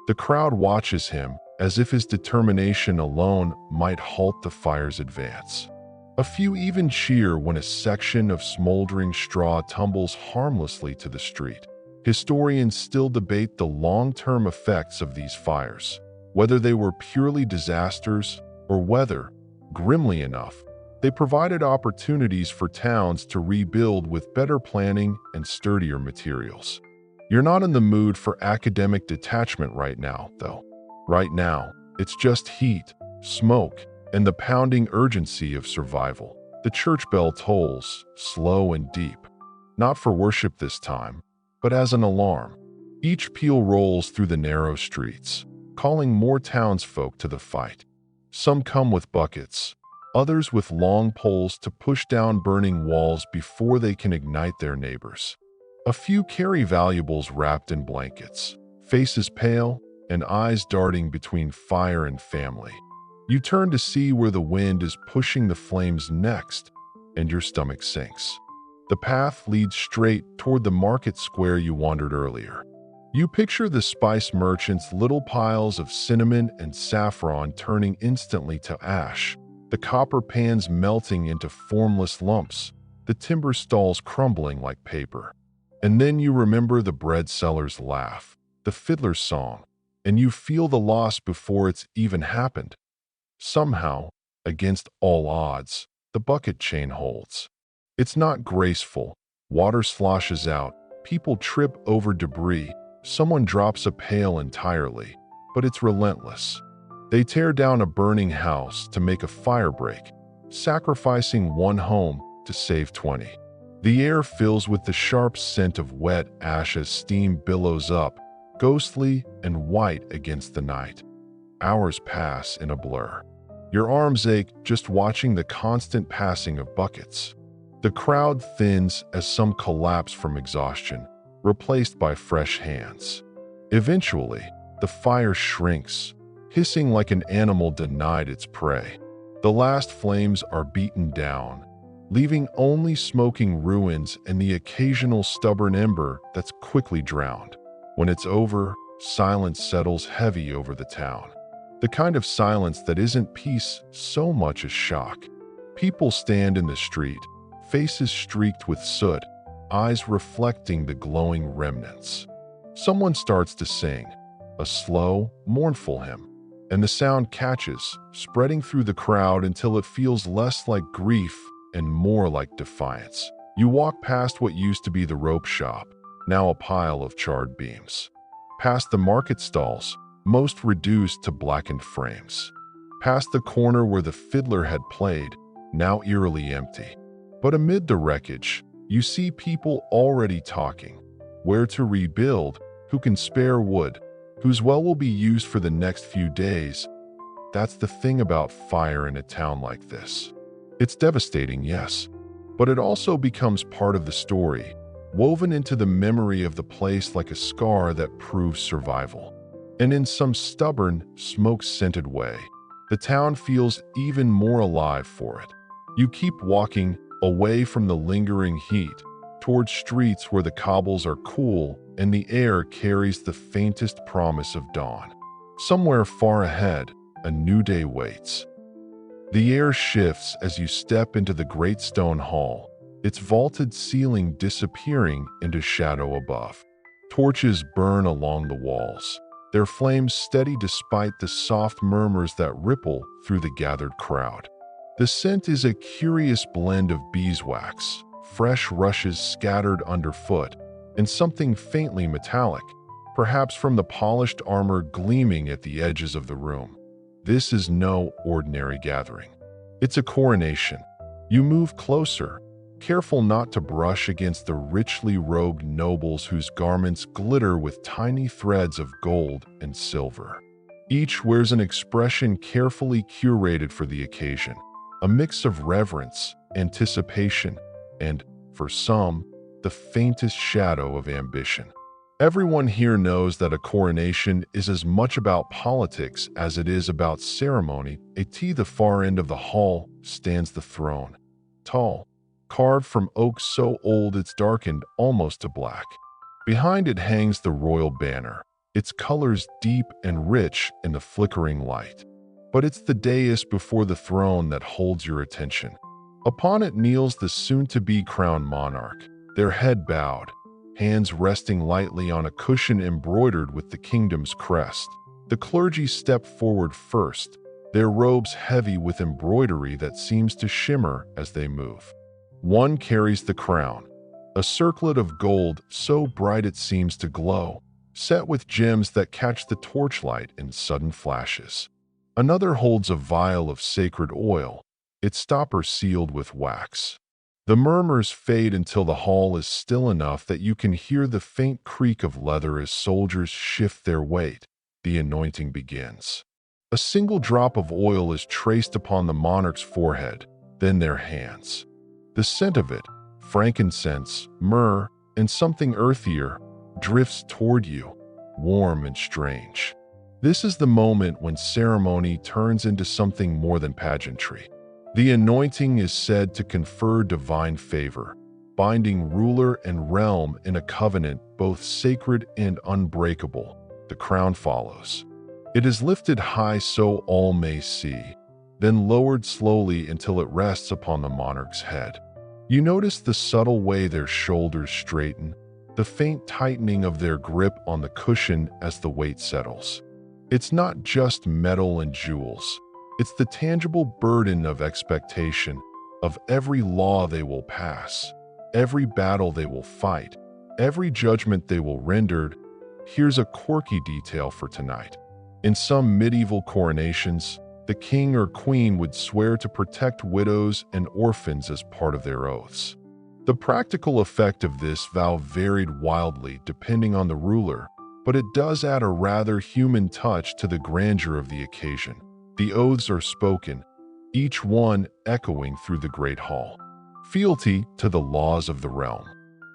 The crowd watches him as if his determination alone might halt the fire's advance. A few even cheer when a section of smoldering straw tumbles harmlessly to the street. Historians still debate the long-term effects of these fires, whether they were purely disasters or whether, grimly enough, they provided opportunities for towns to rebuild with better planning and sturdier materials. You're not in the mood for academic detachment right now, though. Right now, it's just heat, smoke, and the pounding urgency of survival. The church bell tolls, slow and deep, not for worship this time, but as an alarm. Each peal rolls through the narrow streets, calling more townsfolk to the fight. Some come with buckets, others with long poles to push down burning walls before they can ignite their neighbors. A few carry valuables wrapped in blankets, faces pale, and eyes darting between fire and family. You turn to see where the wind is pushing the flames next, and your stomach sinks. The path leads straight toward the market square you wandered earlier. You picture the spice merchants' little piles of cinnamon and saffron turning instantly to ash, the copper pans melting into formless lumps, the timber stalls crumbling like paper. And then you remember the bread seller's laugh, the fiddler's song, and you feel the loss before it's even happened. Somehow, against all odds, the bucket chain holds. It's not graceful. Water sloshes out, people trip over debris, someone drops a pail entirely, but it's relentless. They tear down a burning house to make a fire break, sacrificing one home to save 20. The air fills with the sharp scent of wet ash as steam billows up, ghostly and white against the night. Hours pass in a blur. Your arms ache just watching the constant passing of buckets. The crowd thins as some collapse from exhaustion, replaced by fresh hands. Eventually, the fire shrinks, hissing like an animal denied its prey. The last flames are beaten down, leaving only smoking ruins and the occasional stubborn ember that's quickly drowned. When it's over, silence settles heavy over the town. The kind of silence that isn't peace so much as shock. People stand in the street, faces streaked with soot, eyes reflecting the glowing remnants. Someone starts to sing, a slow, mournful hymn, and the sound catches, spreading through the crowd until it feels less like grief and more like defiance. You walk past what used to be the rope shop, now a pile of charred beams. Past the market stalls, most reduced to blackened frames. past the corner where the fiddler had played, now eerily empty. But amid the wreckage, you see people already talking. Where to rebuild, who can spare wood, whose well will be used for the next few days. That's the thing about fire in a town like this. It's devastating, yes, but it also becomes part of the story, woven into the memory of the place like a scar that proves survival. And in some stubborn, smoke-scented way, the town feels even more alive for it. You keep walking away from the lingering heat, towards streets where the cobbles are cool and the air carries the faintest promise of dawn. Somewhere far ahead, a new day waits. The air shifts as you step into the great stone hall, its vaulted ceiling disappearing into shadow above. Torches burn along the walls, their flames steady despite the soft murmurs that ripple through the gathered crowd. The scent is a curious blend of beeswax, fresh rushes scattered underfoot, and something faintly metallic, perhaps from the polished armor gleaming at the edges of the room. This is no ordinary gathering. It's a coronation. You move closer, careful not to brush against the richly robed nobles whose garments glitter with tiny threads of gold and silver. Each wears an expression carefully curated for the occasion, a mix of reverence, anticipation, and, for some, the faintest shadow of ambition. Everyone here knows that a coronation is as much about politics as it is about ceremony. At the far end of the hall stands the throne, tall, carved from oak so old it's darkened almost to black. Behind it hangs the royal banner, its colors deep and rich in the flickering light. But it's the dais before the throne that holds your attention. Upon it kneels the soon-to-be crowned monarch, their head bowed, hands resting lightly on a cushion embroidered with the kingdom's crest. The clergy step forward first, their robes heavy with embroidery that seems to shimmer as they move. One carries the crown, a circlet of gold so bright it seems to glow, set with gems that catch the torchlight in sudden flashes. Another holds a vial of sacred oil, its stopper sealed with wax. The murmurs fade until the hall is still enough that you can hear the faint creak of leather as soldiers shift their weight. The anointing begins. A single drop of oil is traced upon the monarch's forehead, then their hands. The scent of it, frankincense, myrrh, and something earthier, drifts toward you, warm and strange. This is the moment when ceremony turns into something more than pageantry. The anointing is said to confer divine favor, binding ruler and realm in a covenant both sacred and unbreakable. The crown follows. It is lifted high so all may see, then lowered slowly until it rests upon the monarch's head. You notice the subtle way their shoulders straighten, the faint tightening of their grip on the cushion as the weight settles. It's not just metal and jewels. It's the tangible burden of expectation, of every law they will pass, every battle they will fight, every judgment they will render. Here's a quirky detail for tonight. In some medieval coronations, the king or queen would swear to protect widows and orphans as part of their oaths. The practical effect of this vow varied wildly depending on the ruler, but it does add a rather human touch to the grandeur of the occasion. The oaths are spoken, each one echoing through the great hall. Fealty to the laws of the realm,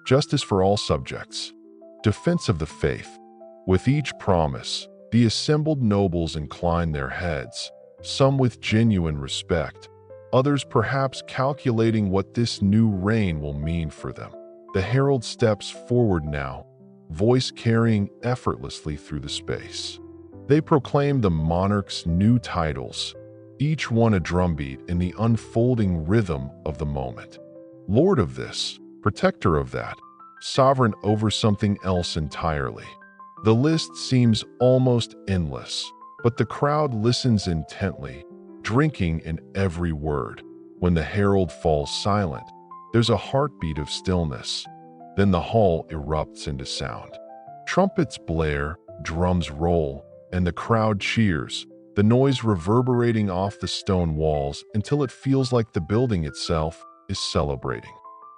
justice for all subjects, defense of the faith. With each promise, the assembled nobles incline their heads, some with genuine respect, others perhaps calculating what this new reign will mean for them. The herald steps forward now, voice carrying effortlessly through the space. They proclaim the monarch's new titles, each one a drumbeat in the unfolding rhythm of the moment. Lord of this, protector of that, sovereign over something else entirely. The list seems almost endless, but the crowd listens intently, drinking in every word. When the herald falls silent, there's a heartbeat of stillness. Then the hall erupts into sound. Trumpets blare, drums roll, and the crowd cheers, the noise reverberating off the stone walls until it feels like the building itself is celebrating.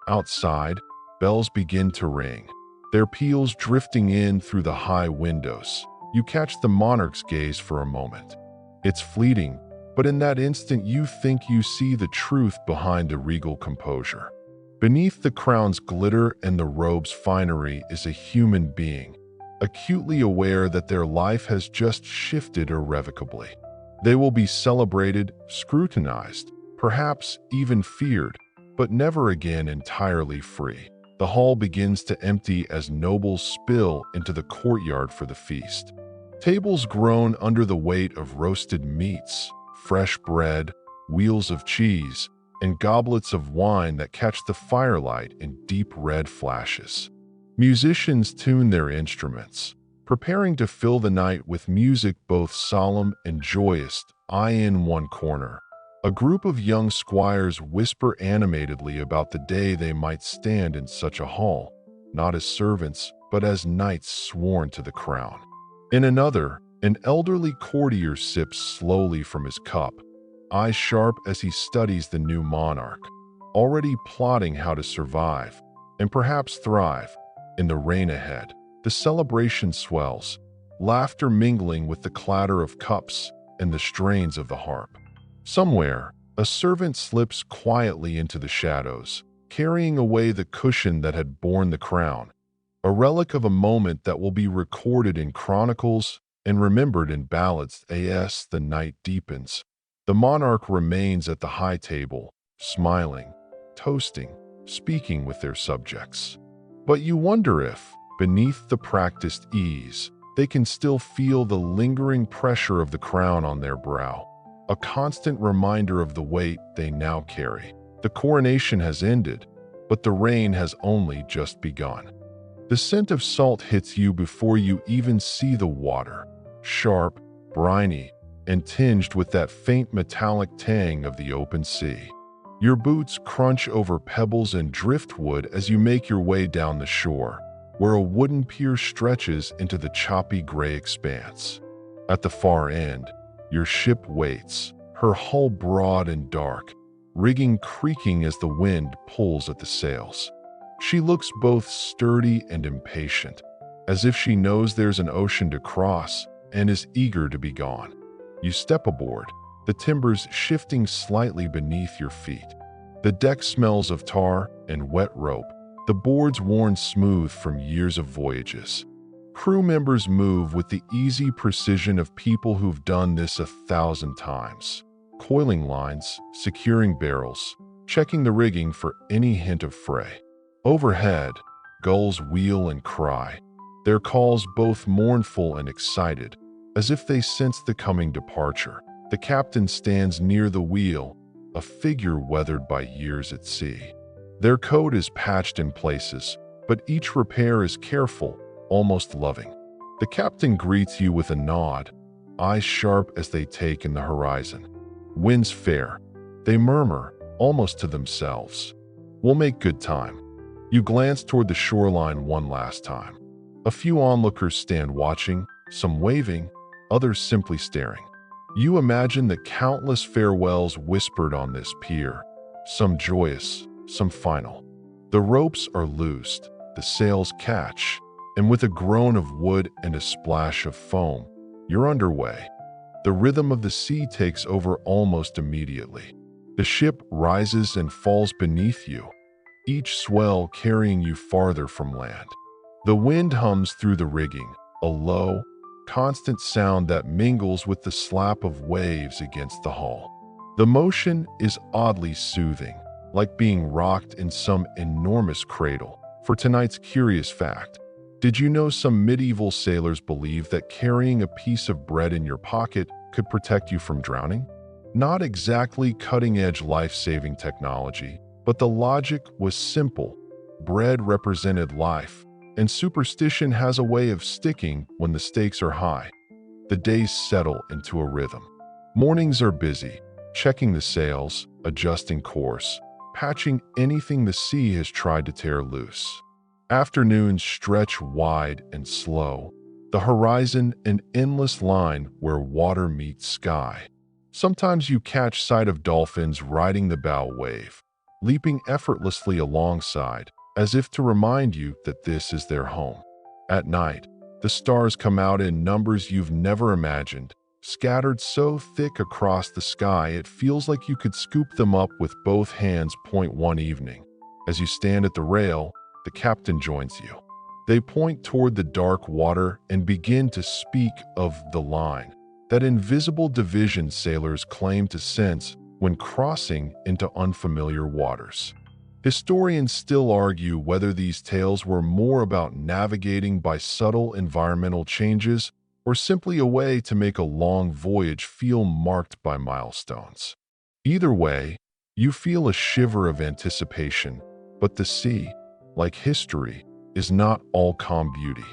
Outside, bells begin to ring, their peals drifting in through the high windows. You catch the monarch's gaze for a moment. It's fleeting, but in that instant you think you see the truth behind the regal composure. Beneath the crown's glitter and the robe's finery is a human being, acutely aware that their life has just shifted irrevocably. They will be celebrated, scrutinized, perhaps even feared, but never again entirely free. The hall begins to empty as nobles spill into the courtyard for the feast. Tables groan under the weight of roasted meats, fresh bread, wheels of cheese, and goblets of wine that catch the firelight in deep red flashes. Musicians tune their instruments, preparing to fill the night with music both solemn and joyous. In one corner, a group of young squires whisper animatedly about the day they might stand in such a hall, not as servants, but as knights sworn to the crown. In another, an elderly courtier sips slowly from his cup, eyes sharp as he studies the new monarch, already plotting how to survive, and perhaps thrive, in the reign ahead. The celebration swells, laughter mingling with the clatter of cups and the strains of the harp. Somewhere, a servant slips quietly into the shadows, carrying away the cushion that had borne the crown, a relic of a moment that will be recorded in chronicles and remembered in ballads. As the night deepens, the monarch remains at the high table, smiling, toasting, speaking with their subjects. But you wonder if, beneath the practiced ease, they can still feel the lingering pressure of the crown on their brow, a constant reminder of the weight they now carry. The coronation has ended, but the reign has only just begun. The scent of salt hits you before you even see the water, sharp, briny, and tinged with that faint metallic tang of the open sea. Your boots crunch over pebbles and driftwood as you make your way down the shore, where a wooden pier stretches into the choppy gray expanse. At the far end, your ship waits, her hull broad and dark, rigging creaking as the wind pulls at the sails. She looks both sturdy and impatient, as if she knows there's an ocean to cross and is eager to be gone. You step aboard, the timbers shifting slightly beneath your feet. The deck smells of tar and wet rope, the boards worn smooth from years of voyages. Crew members move with the easy precision of people who've done this 1,000 times. Coiling lines, securing barrels, checking the rigging for any hint of fray. Overhead, gulls wheel and cry, their calls both mournful and excited, as if they sense the coming departure. The captain stands near the wheel, a figure weathered by years at sea. Their coat is patched in places, but each repair is careful, almost loving. The captain greets you with a nod, eyes sharp as they take in the horizon. Wind's fair, they murmur, almost to themselves. We'll make good time. You glance toward the shoreline one last time. A few onlookers stand watching, some waving, others simply staring. You imagine the countless farewells whispered on this pier, some joyous, some final. The ropes are loosed, the sails catch, and with a groan of wood and a splash of foam, you're underway. The rhythm of the sea takes over almost immediately. The ship rises and falls beneath you, each swell carrying you farther from land. The wind hums through the rigging, a low, constant sound that mingles with the slap of waves against the hull. The motion is oddly soothing, like being rocked in some enormous cradle. For tonight's curious fact, did you know some medieval sailors believed that carrying a piece of bread in your pocket could protect you from drowning? Not exactly cutting-edge life-saving technology, but the logic was simple. Bread represented life, and superstition has a way of sticking when the stakes are high. The days settle into a rhythm. Mornings are busy, checking the sails, adjusting course, patching anything the sea has tried to tear loose. Afternoons stretch wide and slow, The horizon, an endless line where water meets sky. Sometimes you catch sight of dolphins riding the bow wave, leaping effortlessly alongside, as if to remind you that this is their home. At night, the stars come out in numbers you've never imagined, scattered so thick across the sky it feels like you could scoop them up with both hands. One evening, as you stand at the rail, the captain joins you. They point toward the dark water and begin to speak of the line, that invisible division sailors claim to sense when crossing into unfamiliar waters. Historians still argue whether these tales were more about navigating by subtle environmental changes or simply a way to make a long voyage feel marked by milestones. Either way, you feel a shiver of anticipation, but the sea, like history, is not all calm beauty.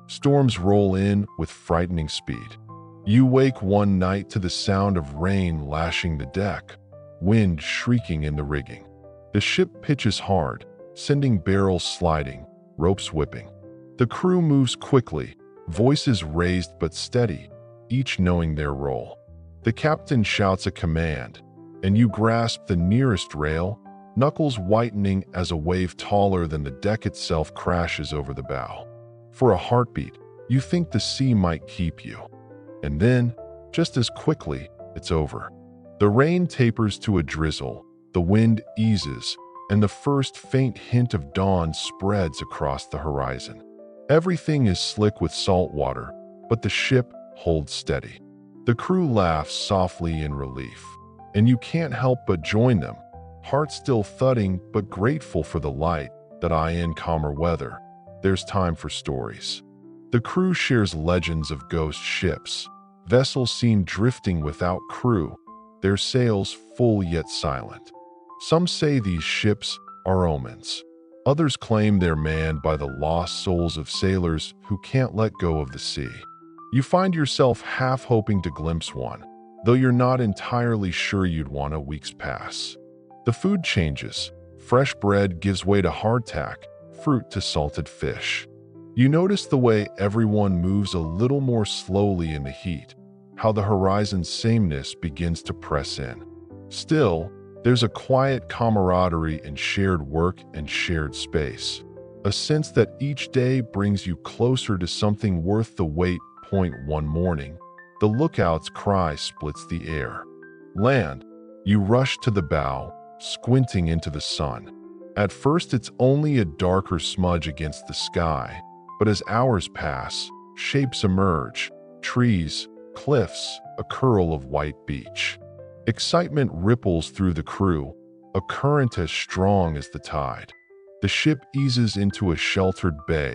Storms roll in with frightening speed. You wake one night to the sound of rain lashing the deck, wind shrieking in the rigging. The ship pitches hard, sending barrels sliding, ropes whipping. The crew moves quickly, voices raised but steady, each knowing their role. The captain shouts a command, and you grasp the nearest rail, knuckles whitening as a wave taller than the deck itself crashes over the bow. For a heartbeat, you think the sea might keep you. And then, just as quickly, it's over. The rain tapers to a drizzle, the wind eases, and the first faint hint of dawn spreads across the horizon. Everything is slick with salt water, but the ship holds steady. The crew laughs softly in relief, and you can't help but join them, heart still thudding but grateful for the light that in calmer weather. There's time for stories. The crew shares legends of ghost ships, vessels seen drifting without crew, their sails full yet silent. Some say these ships are omens. Others claim they're manned by the lost souls of sailors who can't let go of the sea. You find yourself half hoping to glimpse one, though you're not entirely sure you'd want a week's pass. The food changes. Fresh bread gives way to hardtack, fruit to salted fish. You notice the way everyone moves a little more slowly in the heat, how the horizon's sameness begins to press in. Still, there's a quiet camaraderie in shared work and shared space, a sense that each day brings you closer to something worth the wait. One morning, the lookout's cry splits the air. Land. You rush to the bow, squinting into the sun. At first, it's only a darker smudge against the sky, but as hours pass, shapes emerge: trees, cliffs, a curl of white beach. Excitement ripples through the crew, a current as strong as the tide. The ship eases into a sheltered bay,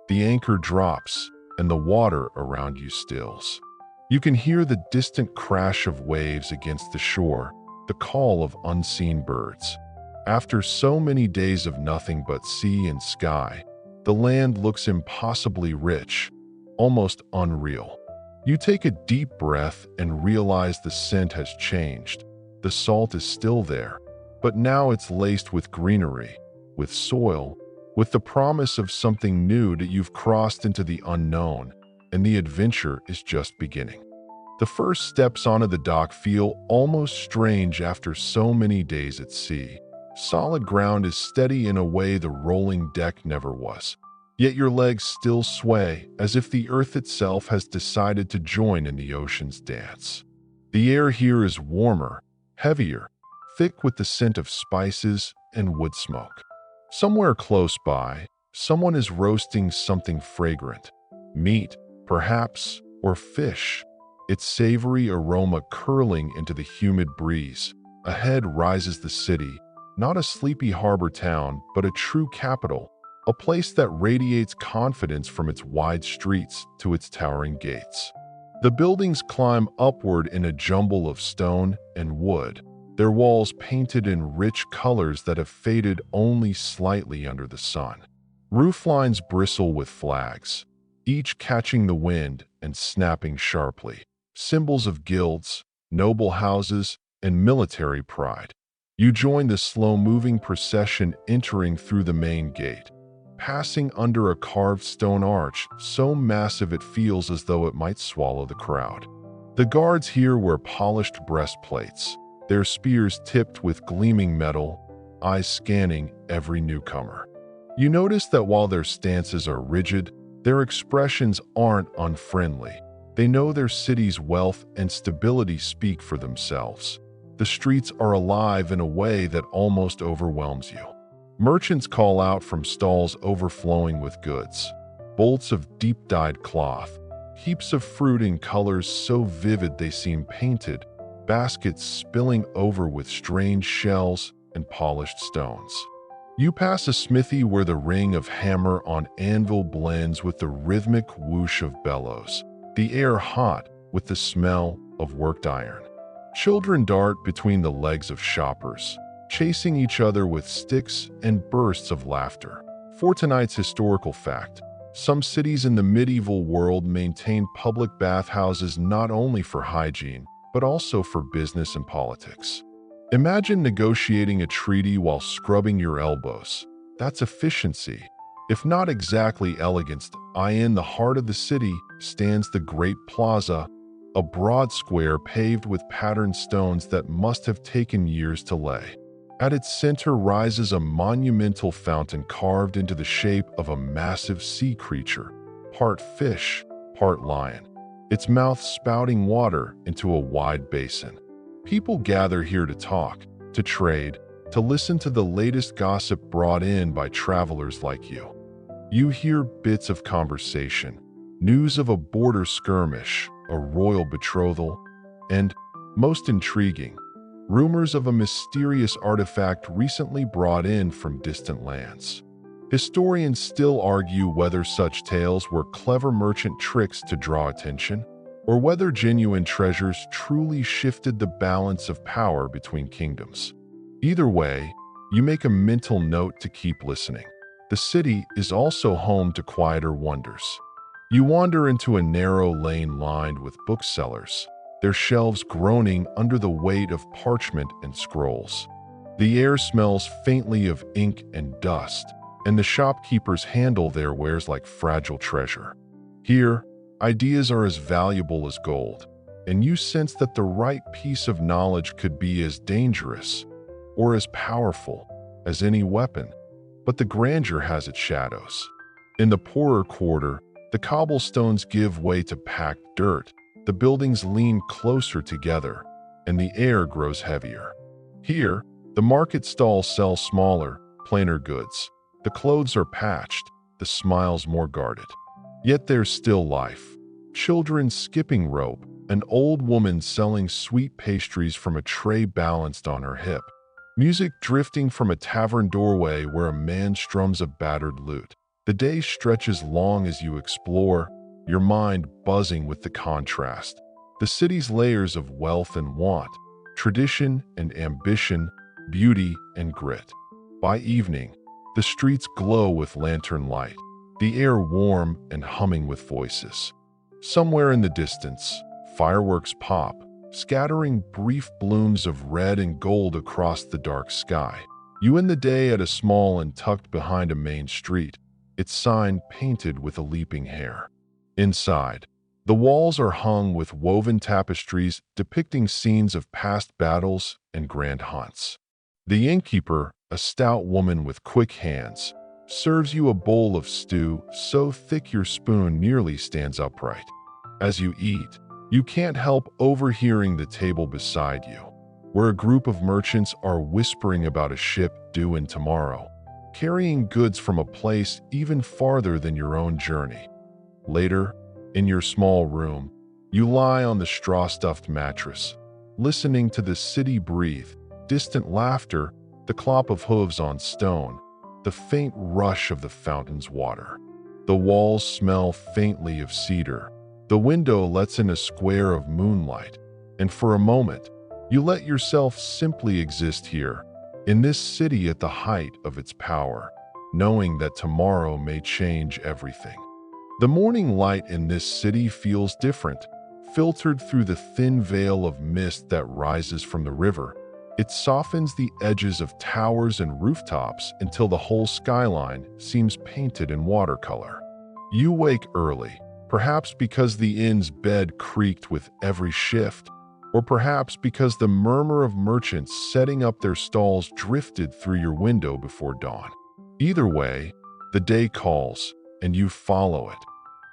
the anchor drops, and the water around you stills. You can hear the distant crash of waves against the shore, the call of unseen birds. After so many days of nothing but sea and sky, the land looks impossibly rich, almost unreal. You take a deep breath and realize the scent has changed. The salt is still there, but now it's laced with greenery, with soil, with the promise of something new that you've crossed into the unknown, and the adventure is just beginning. The first steps onto the dock feel almost strange after so many days at sea. Solid ground is steady in a way the rolling deck never was. Yet your legs still sway, as if the earth itself has decided to join in the ocean's dance. The air here is warmer, heavier, thick with the scent of spices and wood smoke. Somewhere close by, someone is roasting something fragrant. Meat, perhaps, or fish. Its savory aroma curling into the humid breeze. Ahead rises the city, not a sleepy harbor town, but a true capital, a place that radiates confidence from its wide streets to its towering gates. The buildings climb upward in a jumble of stone and wood, their walls painted in rich colors that have faded only slightly under the sun. Rooflines bristle with flags, each catching the wind and snapping sharply, symbols of guilds, noble houses, and military pride. You join the slow-moving procession entering through the main gate. passing under a carved stone arch so massive it feels as though it might swallow the crowd. The guards here wear polished breastplates, their spears tipped with gleaming metal, eyes scanning every newcomer. You notice that while their stances are rigid, their expressions aren't unfriendly. They know their city's wealth and stability speak for themselves. The streets are alive in a way that almost overwhelms you. Merchants call out from stalls overflowing with goods. Bolts of deep-dyed cloth, heaps of fruit in colors so vivid they seem painted, baskets spilling over with strange shells and polished stones. You pass a smithy where the ring of hammer on anvil blends with the rhythmic whoosh of bellows, the air hot with the smell of worked iron. Children dart between the legs of shoppers, chasing each other with sticks and bursts of laughter. For tonight's historical fact, some cities in the medieval world maintained public bathhouses not only for hygiene, but also for business and politics. Imagine negotiating a treaty while scrubbing your elbows. That's efficiency. If not exactly elegance, in the heart of the city stands the Great Plaza, a broad square paved with patterned stones that must have taken years to lay. At its center rises a monumental fountain carved into the shape of a massive sea creature, part fish, part lion, its mouth spouting water into a wide basin. People gather here to talk, to trade, to listen to the latest gossip brought in by travelers like you. You hear bits of conversation, news of a border skirmish, a royal betrothal, and, most intriguing, rumors of a mysterious artifact recently brought in from distant lands. Historians still argue whether such tales were clever merchant tricks to draw attention, or whether genuine treasures truly shifted the balance of power between kingdoms. Either way, you make a mental note to keep listening. The city is also home to quieter wonders. You wander into a narrow lane lined with booksellers, their shelves groaning under the weight of parchment and scrolls. The air smells faintly of ink and dust, and the shopkeepers handle their wares like fragile treasure. Here, ideas are as valuable as gold, and you sense that the right piece of knowledge could be as dangerous or as powerful as any weapon. But the grandeur has its shadows. In the poorer quarter, the cobblestones give way to packed dirt, the buildings lean closer together, and the air grows heavier. Here, the market stalls sell smaller, plainer goods. The clothes are patched, the smiles more guarded. Yet there's still life. Children skipping rope, an old woman selling sweet pastries from a tray balanced on her hip. Music drifting from a tavern doorway where a man strums a battered lute. The day stretches long as you explore, your mind buzzing with the contrast. The city's layers of wealth and want, tradition and ambition, beauty and grit. By evening, the streets glow with lantern light, the air warm and humming with voices. Somewhere in the distance, fireworks pop, scattering brief blooms of red and gold across the dark sky. You end the day at a small and tucked behind a main street, its sign painted with a leaping hare. Inside, the walls are hung with woven tapestries depicting scenes of past battles and grand hunts. The innkeeper, a stout woman with quick hands, serves you a bowl of stew so thick your spoon nearly stands upright. As you eat, you can't help overhearing the table beside you, where a group of merchants are whispering about a ship due in tomorrow, carrying goods from a place even farther than your own journey. Later, in your small room, you lie on the straw-stuffed mattress, listening to the city breathe, distant laughter, the clop of hooves on stone, the faint rush of the fountain's water. The walls smell faintly of cedar. The window lets in a square of moonlight, and for a moment, you let yourself simply exist here, in this city at the height of its power, knowing that tomorrow may change everything. The morning light in this city feels different, filtered through the thin veil of mist that rises from the river, It softens the edges of towers and rooftops until the whole skyline seems painted in watercolor. You wake early, perhaps because the inn's bed creaked with every shift, or perhaps because the murmur of merchants setting up their stalls drifted through your window before dawn. Either way, the day calls, and you follow it.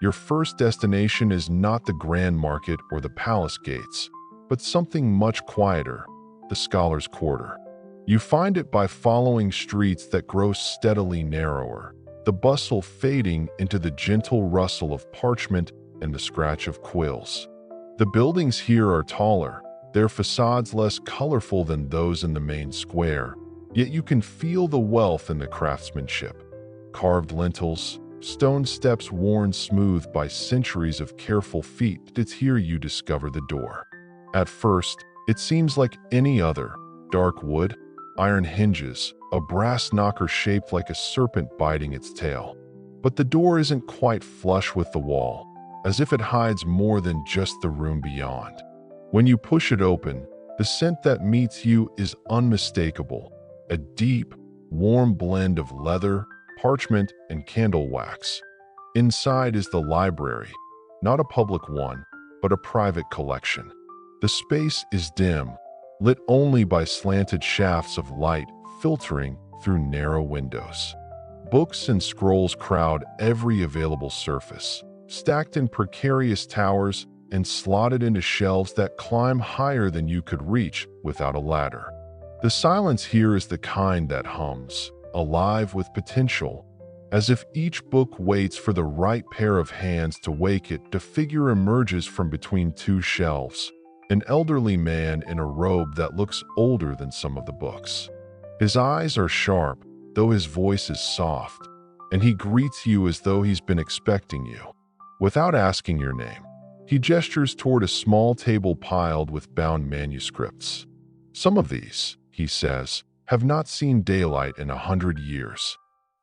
Your first destination is not the Grand Market or the Palace Gates, but something much quieter, the Scholars' Quarter. You find it by following streets that grow steadily narrower, the bustle fading into the gentle rustle of parchment and the scratch of quills. The buildings here are taller, their facades less colorful than those in the main square, yet you can feel the wealth in the craftsmanship. Carved lintels, stone steps worn smooth by centuries of careful feet. It's here you discover the door. At first, it seems like any other: dark wood, iron hinges, a brass knocker shaped like a serpent biting its tail. But the door isn't quite flush with the wall, as if it hides more than just the room beyond. When you push it open, the scent that meets you is unmistakable, a deep, warm blend of leather, parchment, and candle wax. Inside is the library, not a public one, but a private collection. The space is dim, lit only by slanted shafts of light filtering through narrow windows. Books and scrolls crowd every available surface, stacked in precarious towers and slotted into shelves that climb higher than you could reach without a ladder. The silence here is the kind that hums, alive with potential, as if each book waits for the right pair of hands to wake it. The figure emerges from between two shelves, an elderly man in a robe that looks older than some of the books. His eyes are sharp, though his voice is soft, and he greets you as though he's been expecting you. Without asking your name, he gestures toward a small table piled with bound manuscripts. Some of these, he says, have not seen daylight in 100 years.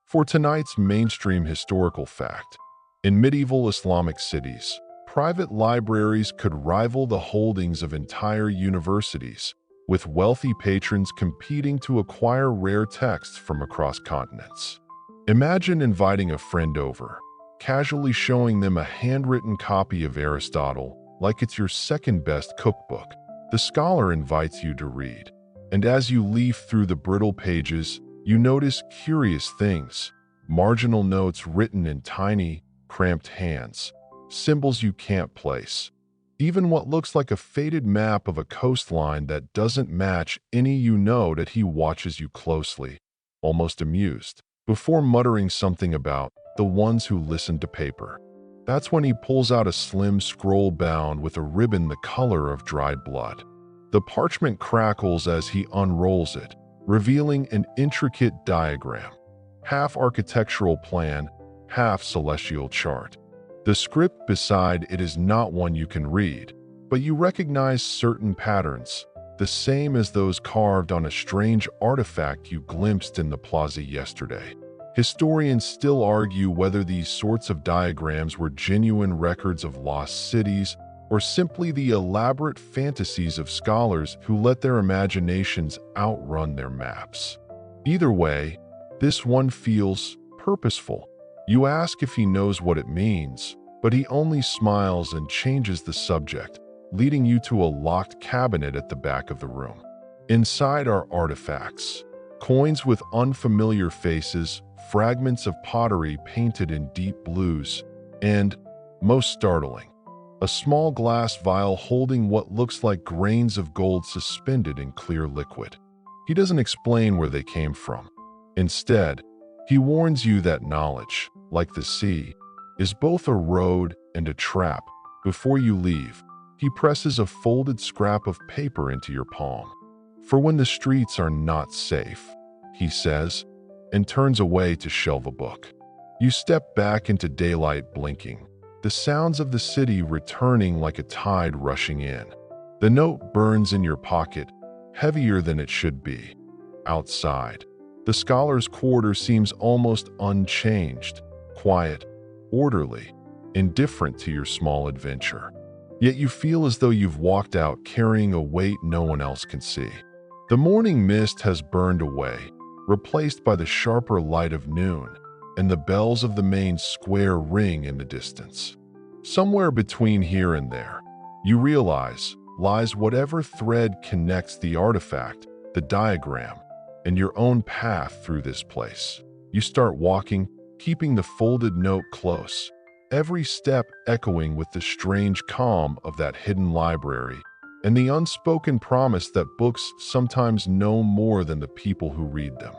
For tonight's mainstream historical fact, in medieval Islamic cities, private libraries could rival the holdings of entire universities, with wealthy patrons competing to acquire rare texts from across continents. Imagine inviting a friend over, casually showing them a handwritten copy of Aristotle like it's your second-best cookbook. The scholar invites you to read, and as you leaf through the brittle pages, you notice curious things: marginal notes written in tiny, cramped hands, symbols you can't place, even what looks like a faded map of a coastline that doesn't match any. You know that he watches you closely, almost amused, before muttering something about the ones who listen to paper. That's when he pulls out a slim scroll bound with a ribbon the color of dried blood. The parchment crackles as he unrolls it, revealing an intricate diagram, half architectural plan, half celestial chart. The script beside it is not one you can read, but you recognize certain patterns, the same as those carved on a strange artifact you glimpsed in the plaza yesterday. Historians still argue whether these sorts of diagrams were genuine records of lost cities or simply the elaborate fantasies of scholars who let their imaginations outrun their maps. Either way, this one feels purposeful. You ask if he knows what it means, but he only smiles and changes the subject, leading you to a locked cabinet at the back of the room. Inside are artifacts, coins with unfamiliar faces, fragments of pottery painted in deep blues, and, most startling, a small glass vial holding what looks like grains of gold suspended in clear liquid. He doesn't explain where they came from. Instead, he warns you that knowledge, like the sea, is both a road and a trap. Before you leave, he presses a folded scrap of paper into your palm. For when the streets are not safe, he says, and turns away to shelve a book. You step back into daylight blinking, the sounds of the city returning like a tide rushing in. The note burns in your pocket, heavier than it should be. Outside, the scholar's quarter seems almost unchanged, quiet, orderly, indifferent to your small adventure. Yet you feel as though you've walked out carrying a weight no one else can see. The morning mist has burned away, replaced by the sharper light of noon, and the bells of the main square ring in the distance. Somewhere between here and there, you realize, lies whatever thread connects the artifact, the diagram, and your own path through this place. You start walking, keeping the folded note close, every step echoing with the strange calm of that hidden library and the unspoken promise that books sometimes know more than the people who read them.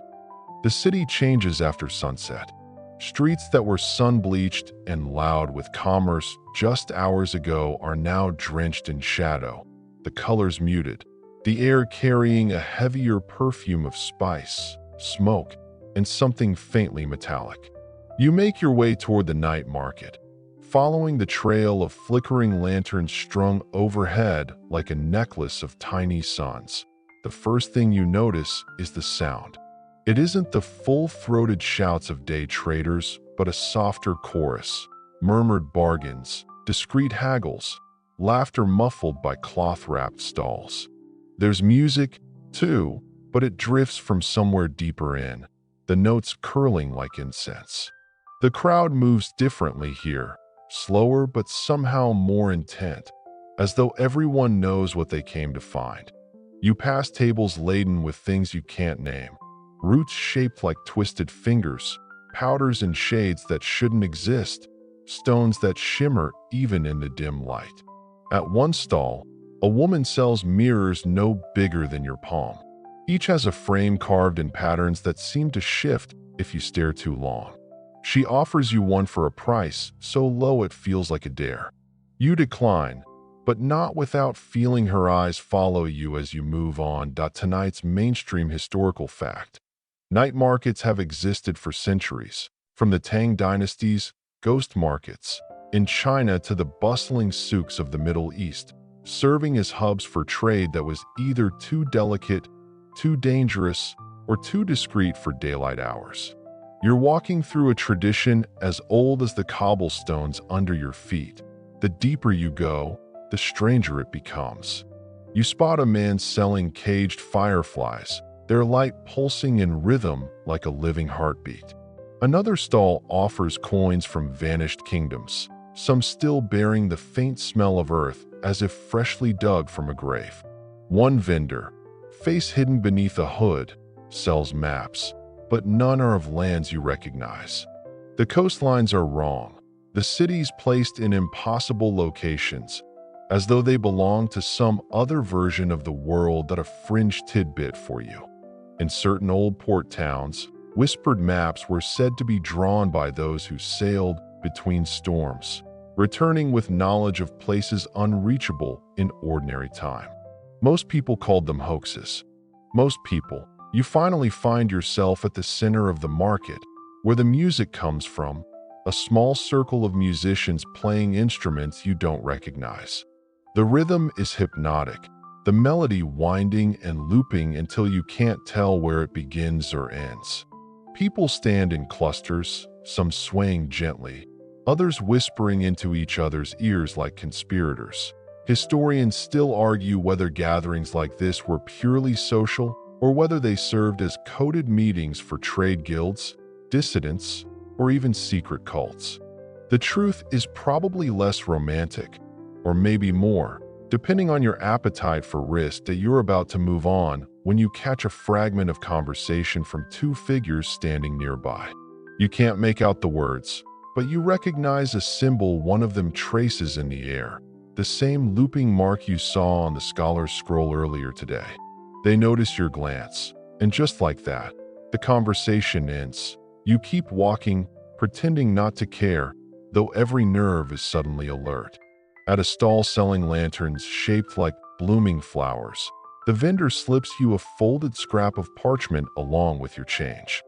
The city changes after sunset. Streets that were sun-bleached and loud with commerce just hours ago are now drenched in shadow, the colors muted, the air carrying a heavier perfume of spice, smoke, and something faintly metallic. You make your way toward the night market, following the trail of flickering lanterns strung overhead like a necklace of tiny suns. The first thing you notice is the sound. It isn't the full-throated shouts of day traders, but a softer chorus, murmured bargains, discreet haggles, laughter muffled by cloth-wrapped stalls. There's music, too, but it drifts from somewhere deeper in, the notes curling like incense. The crowd moves differently here, slower but somehow more intent, as though everyone knows what they came to find. You pass tables laden with things you can't name, roots shaped like twisted fingers, powders and shades that shouldn't exist, stones that shimmer even in the dim light. At one stall, a woman sells mirrors no bigger than your palm. Each has a frame carved in patterns that seem to shift if you stare too long. She offers you one for a price so low it feels like a dare. You decline, but not without feeling her eyes follow you as you move on. Tonight's mainstream historical fact. Night markets have existed for centuries, from the Tang dynasty's ghost markets in China to the bustling souks of the Middle East, serving as hubs for trade that was either too delicate, too dangerous, or too discreet for daylight hours. You're walking through a tradition as old as the cobblestones under your feet. The deeper you go, the stranger it becomes. You spot a man selling caged fireflies, their light pulsing in rhythm like a living heartbeat. Another stall offers coins from vanished kingdoms, some still bearing the faint smell of earth as if freshly dug from a grave. One vendor, face hidden beneath a hood, sells maps, but none are of lands you recognize. The coastlines are wrong, the cities placed in impossible locations, as though they belong to some other version of the world. A fringe tidbit for you. In certain old port towns, whispered maps were said to be drawn by those who sailed between storms, returning with knowledge of places unreachable in ordinary time. Most people called them hoaxes. Most people. You finally find yourself at the center of the market, where the music comes from, a small circle of musicians playing instruments you don't recognize. The rhythm is hypnotic, the melody winding and looping until you can't tell where it begins or ends. People stand in clusters, some swaying gently, others whispering into each other's ears like conspirators. Historians still argue whether gatherings like this were purely social or whether they served as coded meetings for trade guilds, dissidents, or even secret cults. The truth is probably less romantic, or maybe more, depending on your appetite for risk. That you're about to move on when you catch a fragment of conversation from two figures standing nearby. You can't make out the words, but you recognize a symbol one of them traces in the air, the same looping mark you saw on the scholar's scroll earlier today. They notice your glance, and just like that, the conversation ends. You keep walking, pretending not to care, though every nerve is suddenly alert. At a stall selling lanterns shaped like blooming flowers, the vendor slips you a folded scrap of parchment along with your change.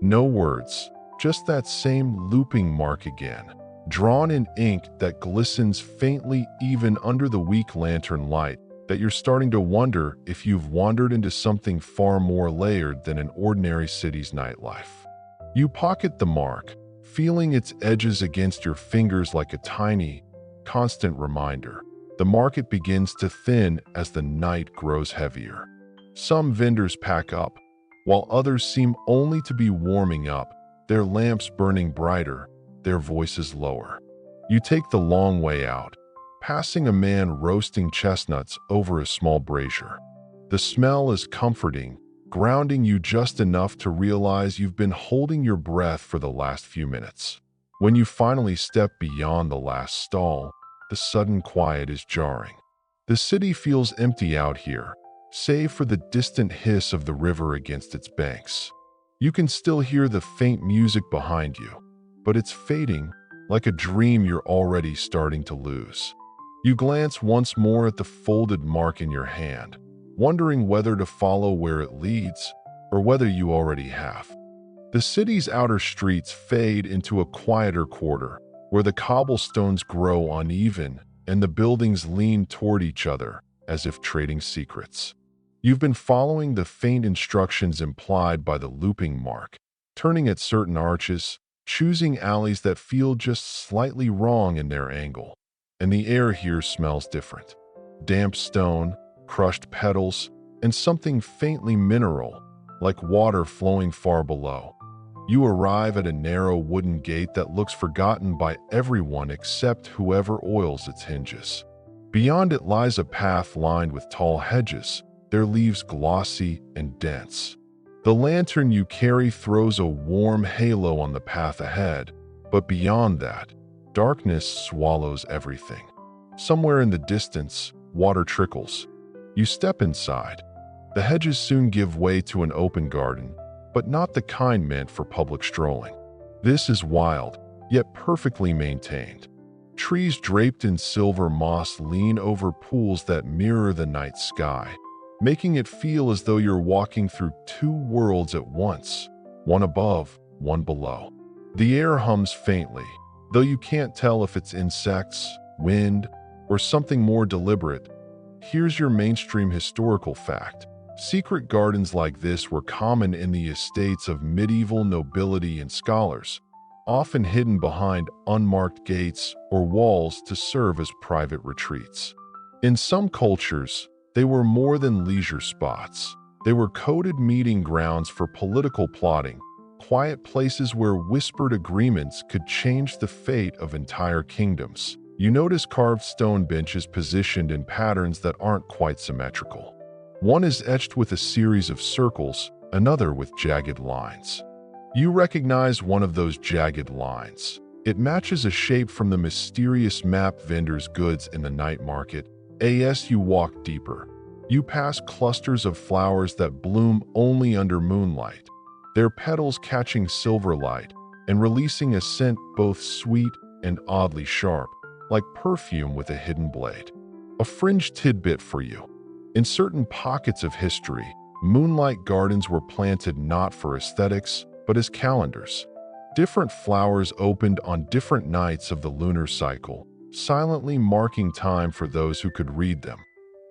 No words, just that same looping mark again, drawn in ink that glistens faintly even under the weak lantern light. That you're starting to wonder if you've wandered into something far more layered than an ordinary city's nightlife. You pocket the mark, feeling its edges against your fingers like a tiny, constant reminder. The market begins to thin as the night grows heavier. Some vendors pack up, while others seem only to be warming up, their lamps burning brighter, their voices lower. You take the long way out, passing a man roasting chestnuts over a small brazier. The smell is comforting, grounding you just enough to realize you've been holding your breath for the last few minutes. When you finally step beyond the last stall, the sudden quiet is jarring. The city feels empty out here, save for the distant hiss of the river against its banks. You can still hear the faint music behind you, but it's fading, like a dream you're already starting to lose. You glance once more at the folded mark in your hand, wondering whether to follow where it leads, or whether you already have. The city's outer streets fade into a quieter quarter, where the cobblestones grow uneven and the buildings lean toward each other, as if trading secrets. You've been following the faint instructions implied by the looping mark, turning at certain arches, choosing alleys that feel just slightly wrong in their angle. And the air here smells different. Damp stone, crushed petals, and something faintly mineral, like water flowing far below. You arrive at a narrow wooden gate that looks forgotten by everyone except whoever oils its hinges. Beyond it lies a path lined with tall hedges, their leaves glossy and dense. The lantern you carry throws a warm halo on the path ahead, but beyond that, darkness swallows everything. Somewhere in the distance, water trickles. You step inside. The hedges soon give way to an open garden, but not the kind meant for public strolling. This is wild, yet perfectly maintained. Trees draped in silver moss lean over pools that mirror the night sky, making it feel as though you're walking through two worlds at once, one above, one below. The air hums faintly, though you can't tell if it's insects, wind, or something more deliberate. Here's your mainstream historical fact. Secret gardens like this were common in the estates of medieval nobility and scholars, often hidden behind unmarked gates or walls to serve as private retreats. In some cultures, they were more than leisure spots. They were coded meeting grounds for political plotting, quiet places where whispered agreements could change the fate of entire kingdoms. You notice carved stone benches positioned in patterns that aren't quite symmetrical. One is etched with a series of circles, another with jagged lines. You recognize one of those jagged lines. It matches a shape from the mysterious map vendor's goods in the night market. As you walk deeper, you pass clusters of flowers that bloom only under moonlight, their petals catching silver light and releasing a scent both sweet and oddly sharp, like perfume with a hidden blade. A fringe tidbit for you. In certain pockets of history, moonlight gardens were planted not for aesthetics, but as calendars. Different flowers opened on different nights of the lunar cycle, silently marking time for those who could read them.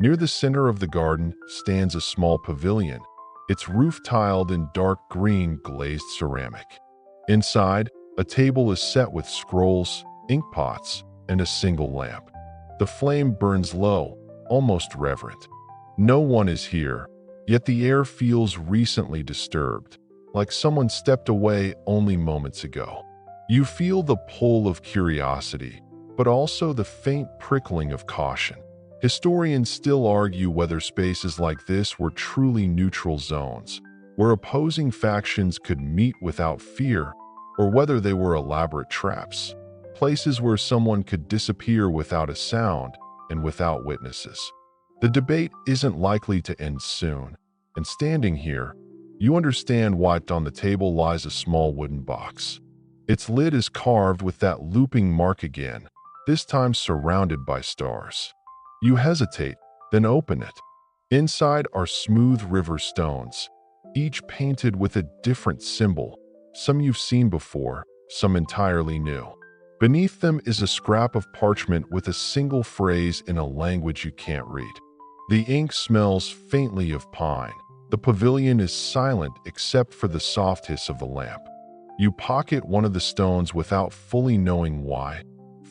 Near the center of the garden stands a small pavilion, its roof tiled in dark green glazed ceramic. Inside, a table is set with scrolls, ink pots, and a single lamp. The flame burns low, almost reverent. No one is here, yet the air feels recently disturbed, like someone stepped away only moments ago. You feel the pull of curiosity, but also the faint prickling of caution. Historians still argue whether spaces like this were truly neutral zones, where opposing factions could meet without fear, or whether they were elaborate traps, places where someone could disappear without a sound and without witnesses. The debate isn't likely to end soon, and standing here, you understand why on the table lies a small wooden box. Its lid is carved with that looping mark again, this time surrounded by stars. You hesitate, then open it. Inside are smooth river stones, each painted with a different symbol, some you've seen before, some entirely new. Beneath them is a scrap of parchment with a single phrase in a language you can't read. The ink smells faintly of pine. The pavilion is silent except for the soft hiss of the lamp. You pocket one of the stones without fully knowing why,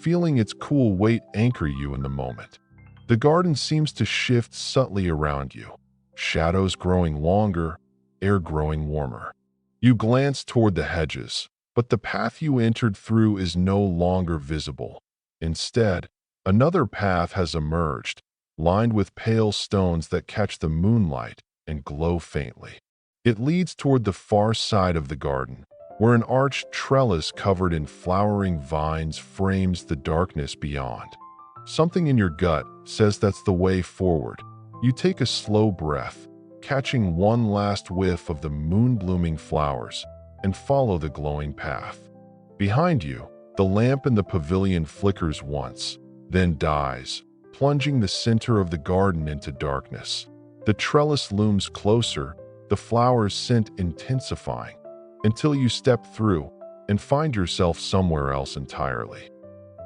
feeling its cool weight anchor you in the moment. The garden seems to shift subtly around you. shadows growing longer, air growing warmer. You glance toward the hedges, but the path you entered through is no longer visible. Instead, another path has emerged, lined with pale stones that catch the moonlight and glow faintly. It leads toward the far side of the garden, where an arched trellis covered in flowering vines frames the darkness beyond. Something in your gut says that's the way forward. You take a slow breath, catching one last whiff of the moon-blooming flowers, and follow the glowing path. Behind you, the lamp in the pavilion flickers once, then dies, plunging the center of the garden into darkness. The trellis looms closer, the flowers' scent intensifying, until you step through and find yourself somewhere else entirely.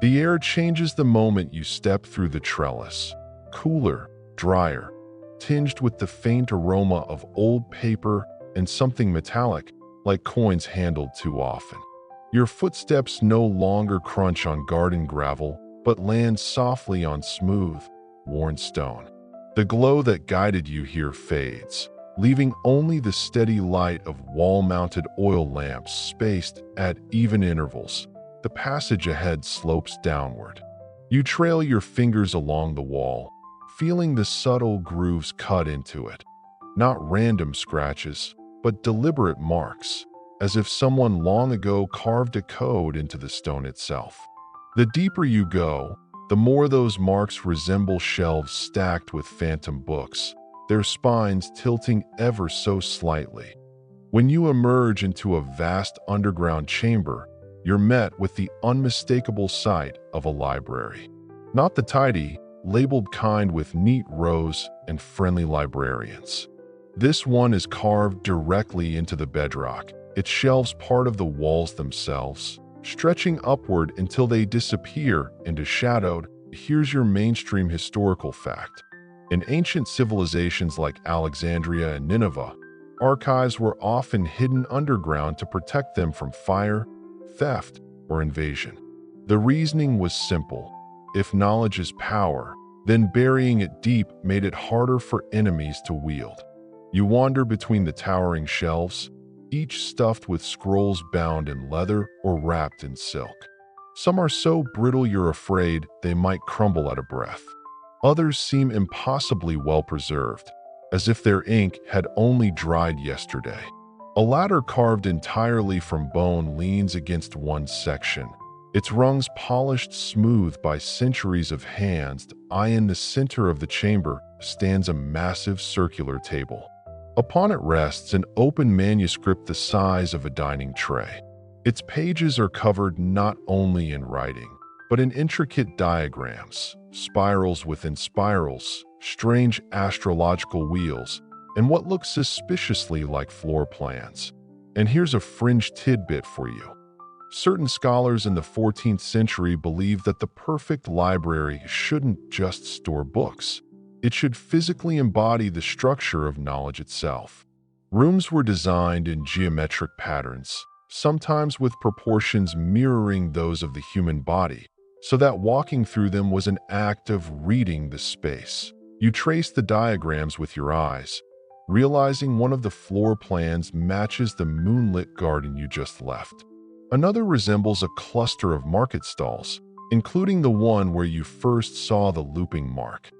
The air changes the moment you step through the trellis, cooler, drier, tinged with the faint aroma of old paper and something metallic, like coins handled too often. Your footsteps no longer crunch on garden gravel, but land softly on smooth, worn stone. The glow that guided you here fades, leaving only the steady light of wall-mounted oil lamps spaced at even intervals. The passage ahead slopes downward. You trail your fingers along the wall, feeling the subtle grooves cut into it. Not random scratches, but deliberate marks, as if someone long ago carved a code into the stone itself. The deeper you go, the more those marks resemble shelves stacked with phantom books, their spines tilting ever so slightly. When you emerge into a vast underground chamber, you're met with the unmistakable sight of a library. Not the tidy, labeled kind with neat rows and friendly librarians. This one is carved directly into the bedrock, its shelves part of the walls themselves, stretching upward until they disappear into shadowed. Here's your mainstream historical fact. In ancient civilizations like Alexandria and Nineveh, archives were often hidden underground to protect them from fire, theft, or invasion. The reasoning was simple. If knowledge is power, then burying it deep made it harder for enemies to wield. You wander between the towering shelves, each stuffed with scrolls bound in leather or wrapped in silk. Some are so brittle you're afraid they might crumble at a breath. Others seem impossibly well preserved, as if their ink had only dried yesterday. A ladder carved entirely from bone leans against one section, its rungs polished smooth by centuries of hands. In the center of the chamber stands a massive circular table. Upon it rests an open manuscript the size of a dining tray. Its pages are covered not only in writing, but in intricate diagrams, spirals within spirals, strange astrological wheels, and what looks suspiciously like floor plans. And here's a fringe tidbit for you. Certain scholars in the 14th century believed that the perfect library shouldn't just store books. It should physically embody the structure of knowledge itself. Rooms were designed in geometric patterns, sometimes with proportions mirroring those of the human body, so that walking through them was an act of reading the space. You trace the diagrams with your eyes, realizing one of the floor plans matches the moonlit garden you just left. Another resembles a cluster of market stalls, including the one where you first saw the looping mark.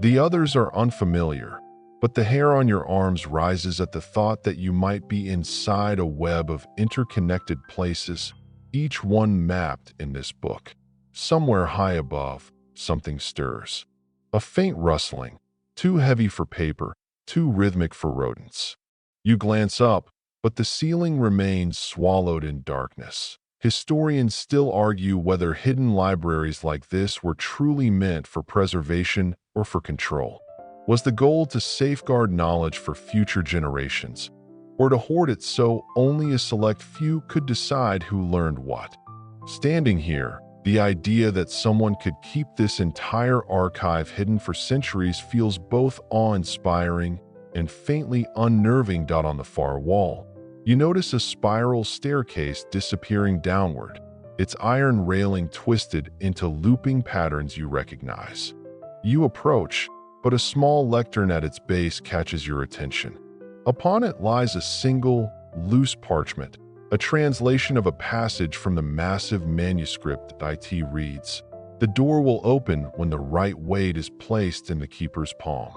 The others are unfamiliar, but the hair on your arms rises at the thought that you might be inside a web of interconnected places, each one mapped in this book. Somewhere high above, something stirs. A faint rustling, too heavy for paper, too rhythmic for rodents. You glance up, but the ceiling remains swallowed in darkness. Historians still argue whether hidden libraries like this were truly meant for preservation or for control. Was the goal to safeguard knowledge for future generations, or to hoard it so only a select few could decide who learned what? Standing here, the idea that someone could keep this entire archive hidden for centuries feels both awe-inspiring and faintly unnerving. On the far wall, you notice a spiral staircase disappearing downward, its iron railing twisted into looping patterns you recognize. You approach, but a small lectern at its base catches your attention. Upon it lies a single, loose parchment, a translation of a passage from the massive manuscript that it reads. The door will open when the right weight is placed in the keeper's palm.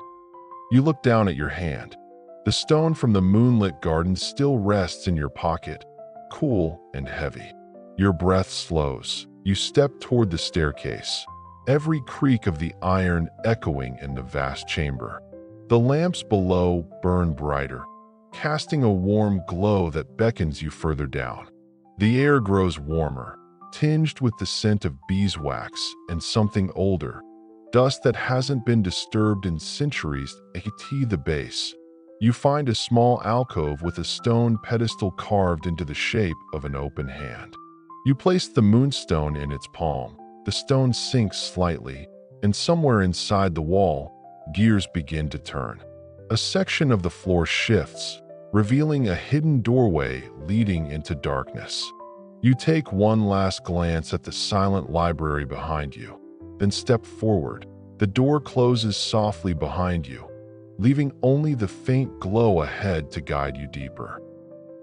You look down at your hand. The stone from the moonlit garden still rests in your pocket, cool and heavy. Your breath slows. You step toward the staircase, every creak of the iron echoing in the vast chamber. The lamps below burn brighter, casting a warm glow that beckons you further down. The air grows warmer, tinged with the scent of beeswax and something older, dust that hasn't been disturbed in centuries. At the base, you find a small alcove with a stone pedestal carved into the shape of an open hand. You place the moonstone in its palm. The stone sinks slightly, and somewhere inside the wall, gears begin to turn. A section of the floor shifts, revealing a hidden doorway leading into darkness. You take one last glance at the silent library behind you, then step forward. The door closes softly behind you, leaving only the faint glow ahead to guide you deeper.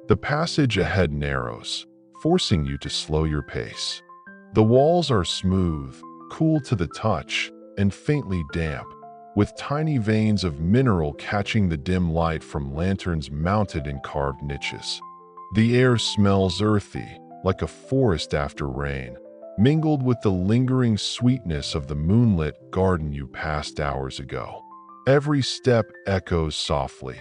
The passage ahead narrows, forcing you to slow your pace. The walls are smooth, cool to the touch, and faintly damp, with tiny veins of mineral catching the dim light from lanterns mounted in carved niches. The air smells earthy, like a forest after rain, mingled with the lingering sweetness of the moonlit garden you passed hours ago. Every step echoes softly,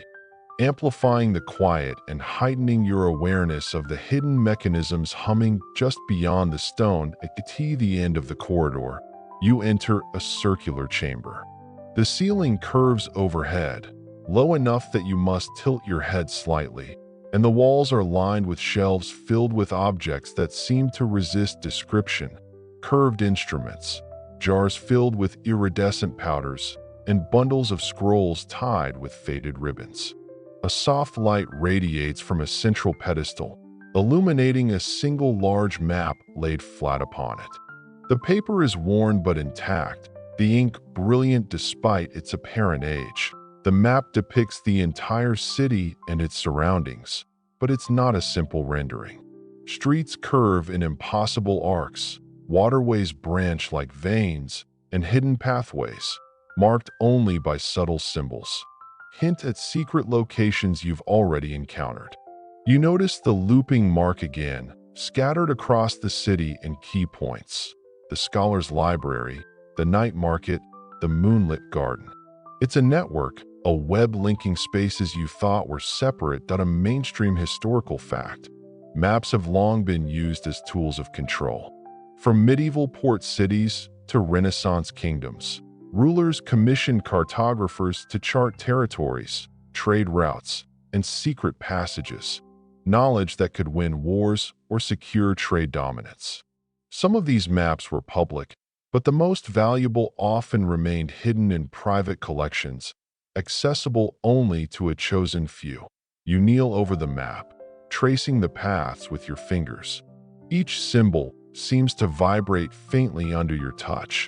amplifying the quiet and heightening your awareness of the hidden mechanisms humming just beyond the stone. At the end of the corridor, you enter a circular chamber. The ceiling curves overhead, low enough that you must tilt your head slightly, and the walls are lined with shelves filled with objects that seem to resist description: curved instruments, jars filled with iridescent powders, and bundles of scrolls tied with faded ribbons. A soft light radiates from a central pedestal, illuminating a single large map laid flat upon it. The paper is worn but intact, the ink brilliant despite its apparent age. The map depicts the entire city and its surroundings, but it's not a simple rendering. Streets curve in impossible arcs, waterways branch like veins, and hidden pathways, marked only by subtle symbols, hint at secret locations you've already encountered. You notice the looping mark again, scattered across the city in key points: the Scholar's Library, the Night Market, the Moonlit Garden. It's a network, a web linking spaces you thought were separate. A mainstream historical fact. Maps have long been used as tools of control. From medieval port cities to Renaissance kingdoms, rulers commissioned cartographers to chart territories, trade routes, and secret passages, knowledge that could win wars or secure trade dominance. Some of these maps were public, but the most valuable often remained hidden in private collections, accessible only to a chosen few. You kneel over the map, tracing the paths with your fingers. Each symbol seems to vibrate faintly under your touch,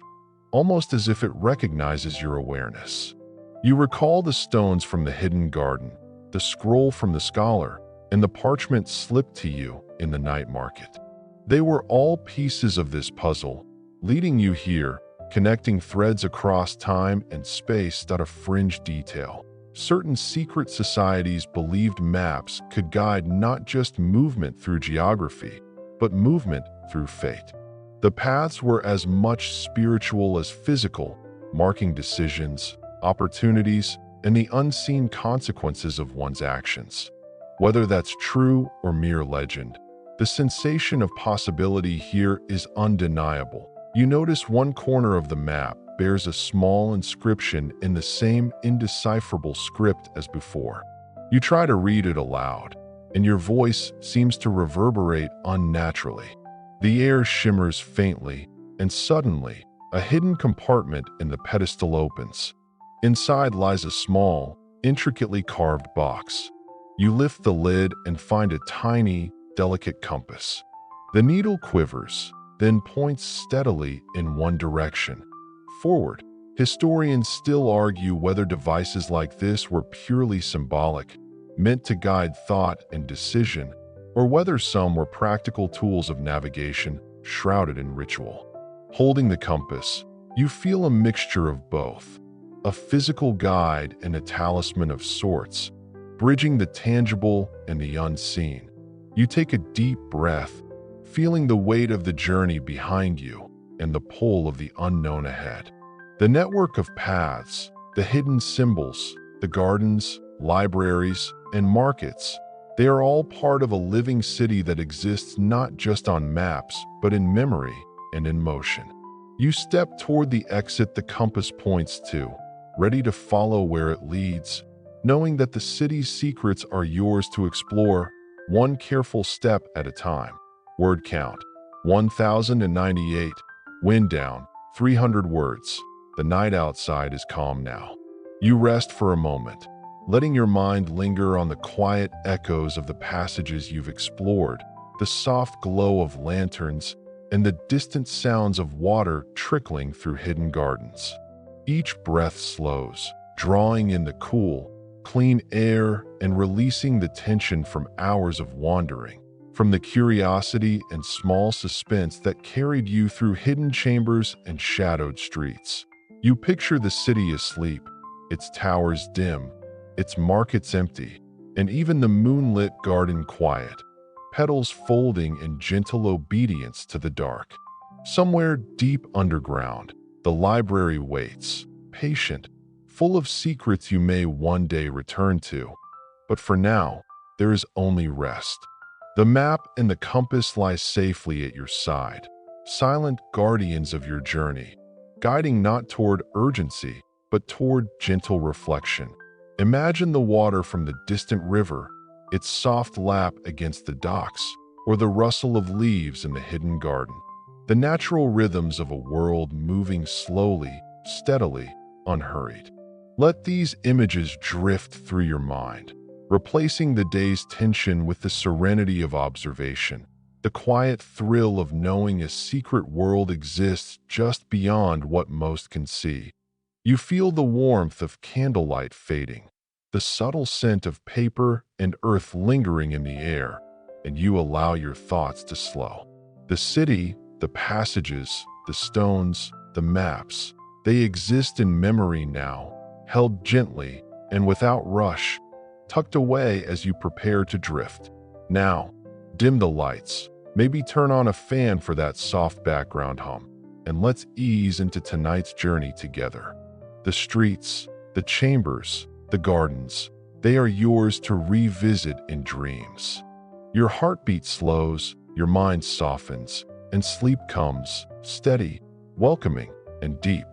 almost as if it recognizes your awareness. You recall the stones from the hidden garden, the scroll from the scholar, and the parchment slipped to you in the night market. They were all pieces of this puzzle, leading you here, connecting threads across time and space. A fringe detail. Certain secret societies believed maps could guide not just movement through geography, but movement through fate. The paths were as much spiritual as physical, marking decisions, opportunities, and the unseen consequences of one's actions. Whether that's true or mere legend, the sensation of possibility here is undeniable. You notice one corner of the map bears a small inscription in the same indecipherable script as before. You try to read it aloud, and your voice seems to reverberate unnaturally. The air shimmers faintly, and suddenly, a hidden compartment in the pedestal opens. Inside lies a small, intricately carved box. You lift the lid and find a tiny, delicate compass. The needle quivers, then points steadily in one direction, forward. Historians still argue whether devices like this were purely symbolic, meant to guide thought and decision, or whether some were practical tools of navigation shrouded in ritual. Holding the compass, you feel a mixture of both, a physical guide and a talisman of sorts, bridging the tangible and the unseen. You take a deep breath, feeling the weight of the journey behind you and the pull of the unknown ahead. The network of paths, the hidden symbols, the gardens, libraries, and markets, they are all part of a living city that exists not just on maps, but in memory and in motion. You step toward the exit the compass points to, ready to follow where it leads, knowing that the city's secrets are yours to explore, one careful step at a time. Word count: 1,098. Wind down: 300 words. The night outside is calm now. You rest for a moment, letting your mind linger on the quiet echoes of the passages you've explored, the soft glow of lanterns, and the distant sounds of water trickling through hidden gardens. Each breath slows, drawing in the cool, clean air and releasing the tension from hours of wandering, from the curiosity and small suspense that carried you through hidden chambers and shadowed streets. You picture the city asleep, its towers dim, its markets empty, and even the moonlit garden quiet, petals folding in gentle obedience to the dark. Somewhere deep underground, the library waits, patient, full of secrets you may one day return to. But for now, there is only rest. The map and the compass lie safely at your side, silent guardians of your journey, guiding not toward urgency, but toward gentle reflection. Imagine the water from the distant river, its soft lap against the docks, or the rustle of leaves in the hidden garden. The natural rhythms of a world moving slowly, steadily, unhurried. Let these images drift through your mind, replacing the day's tension with the serenity of observation, the quiet thrill of knowing a secret world exists just beyond what most can see. You feel the warmth of candlelight fading, the subtle scent of paper and earth lingering in the air, and you allow your thoughts to slow. The city, the passages, the stones, the maps, they exist in memory now, held gently and without rush, tucked away as you prepare to drift. Now, dim the lights, maybe turn on a fan for that soft background hum, and let's ease into tonight's journey together. The streets, the chambers, the gardens, they are yours to revisit in dreams. Your heartbeat slows, your mind softens, and sleep comes, steady, welcoming, and deep.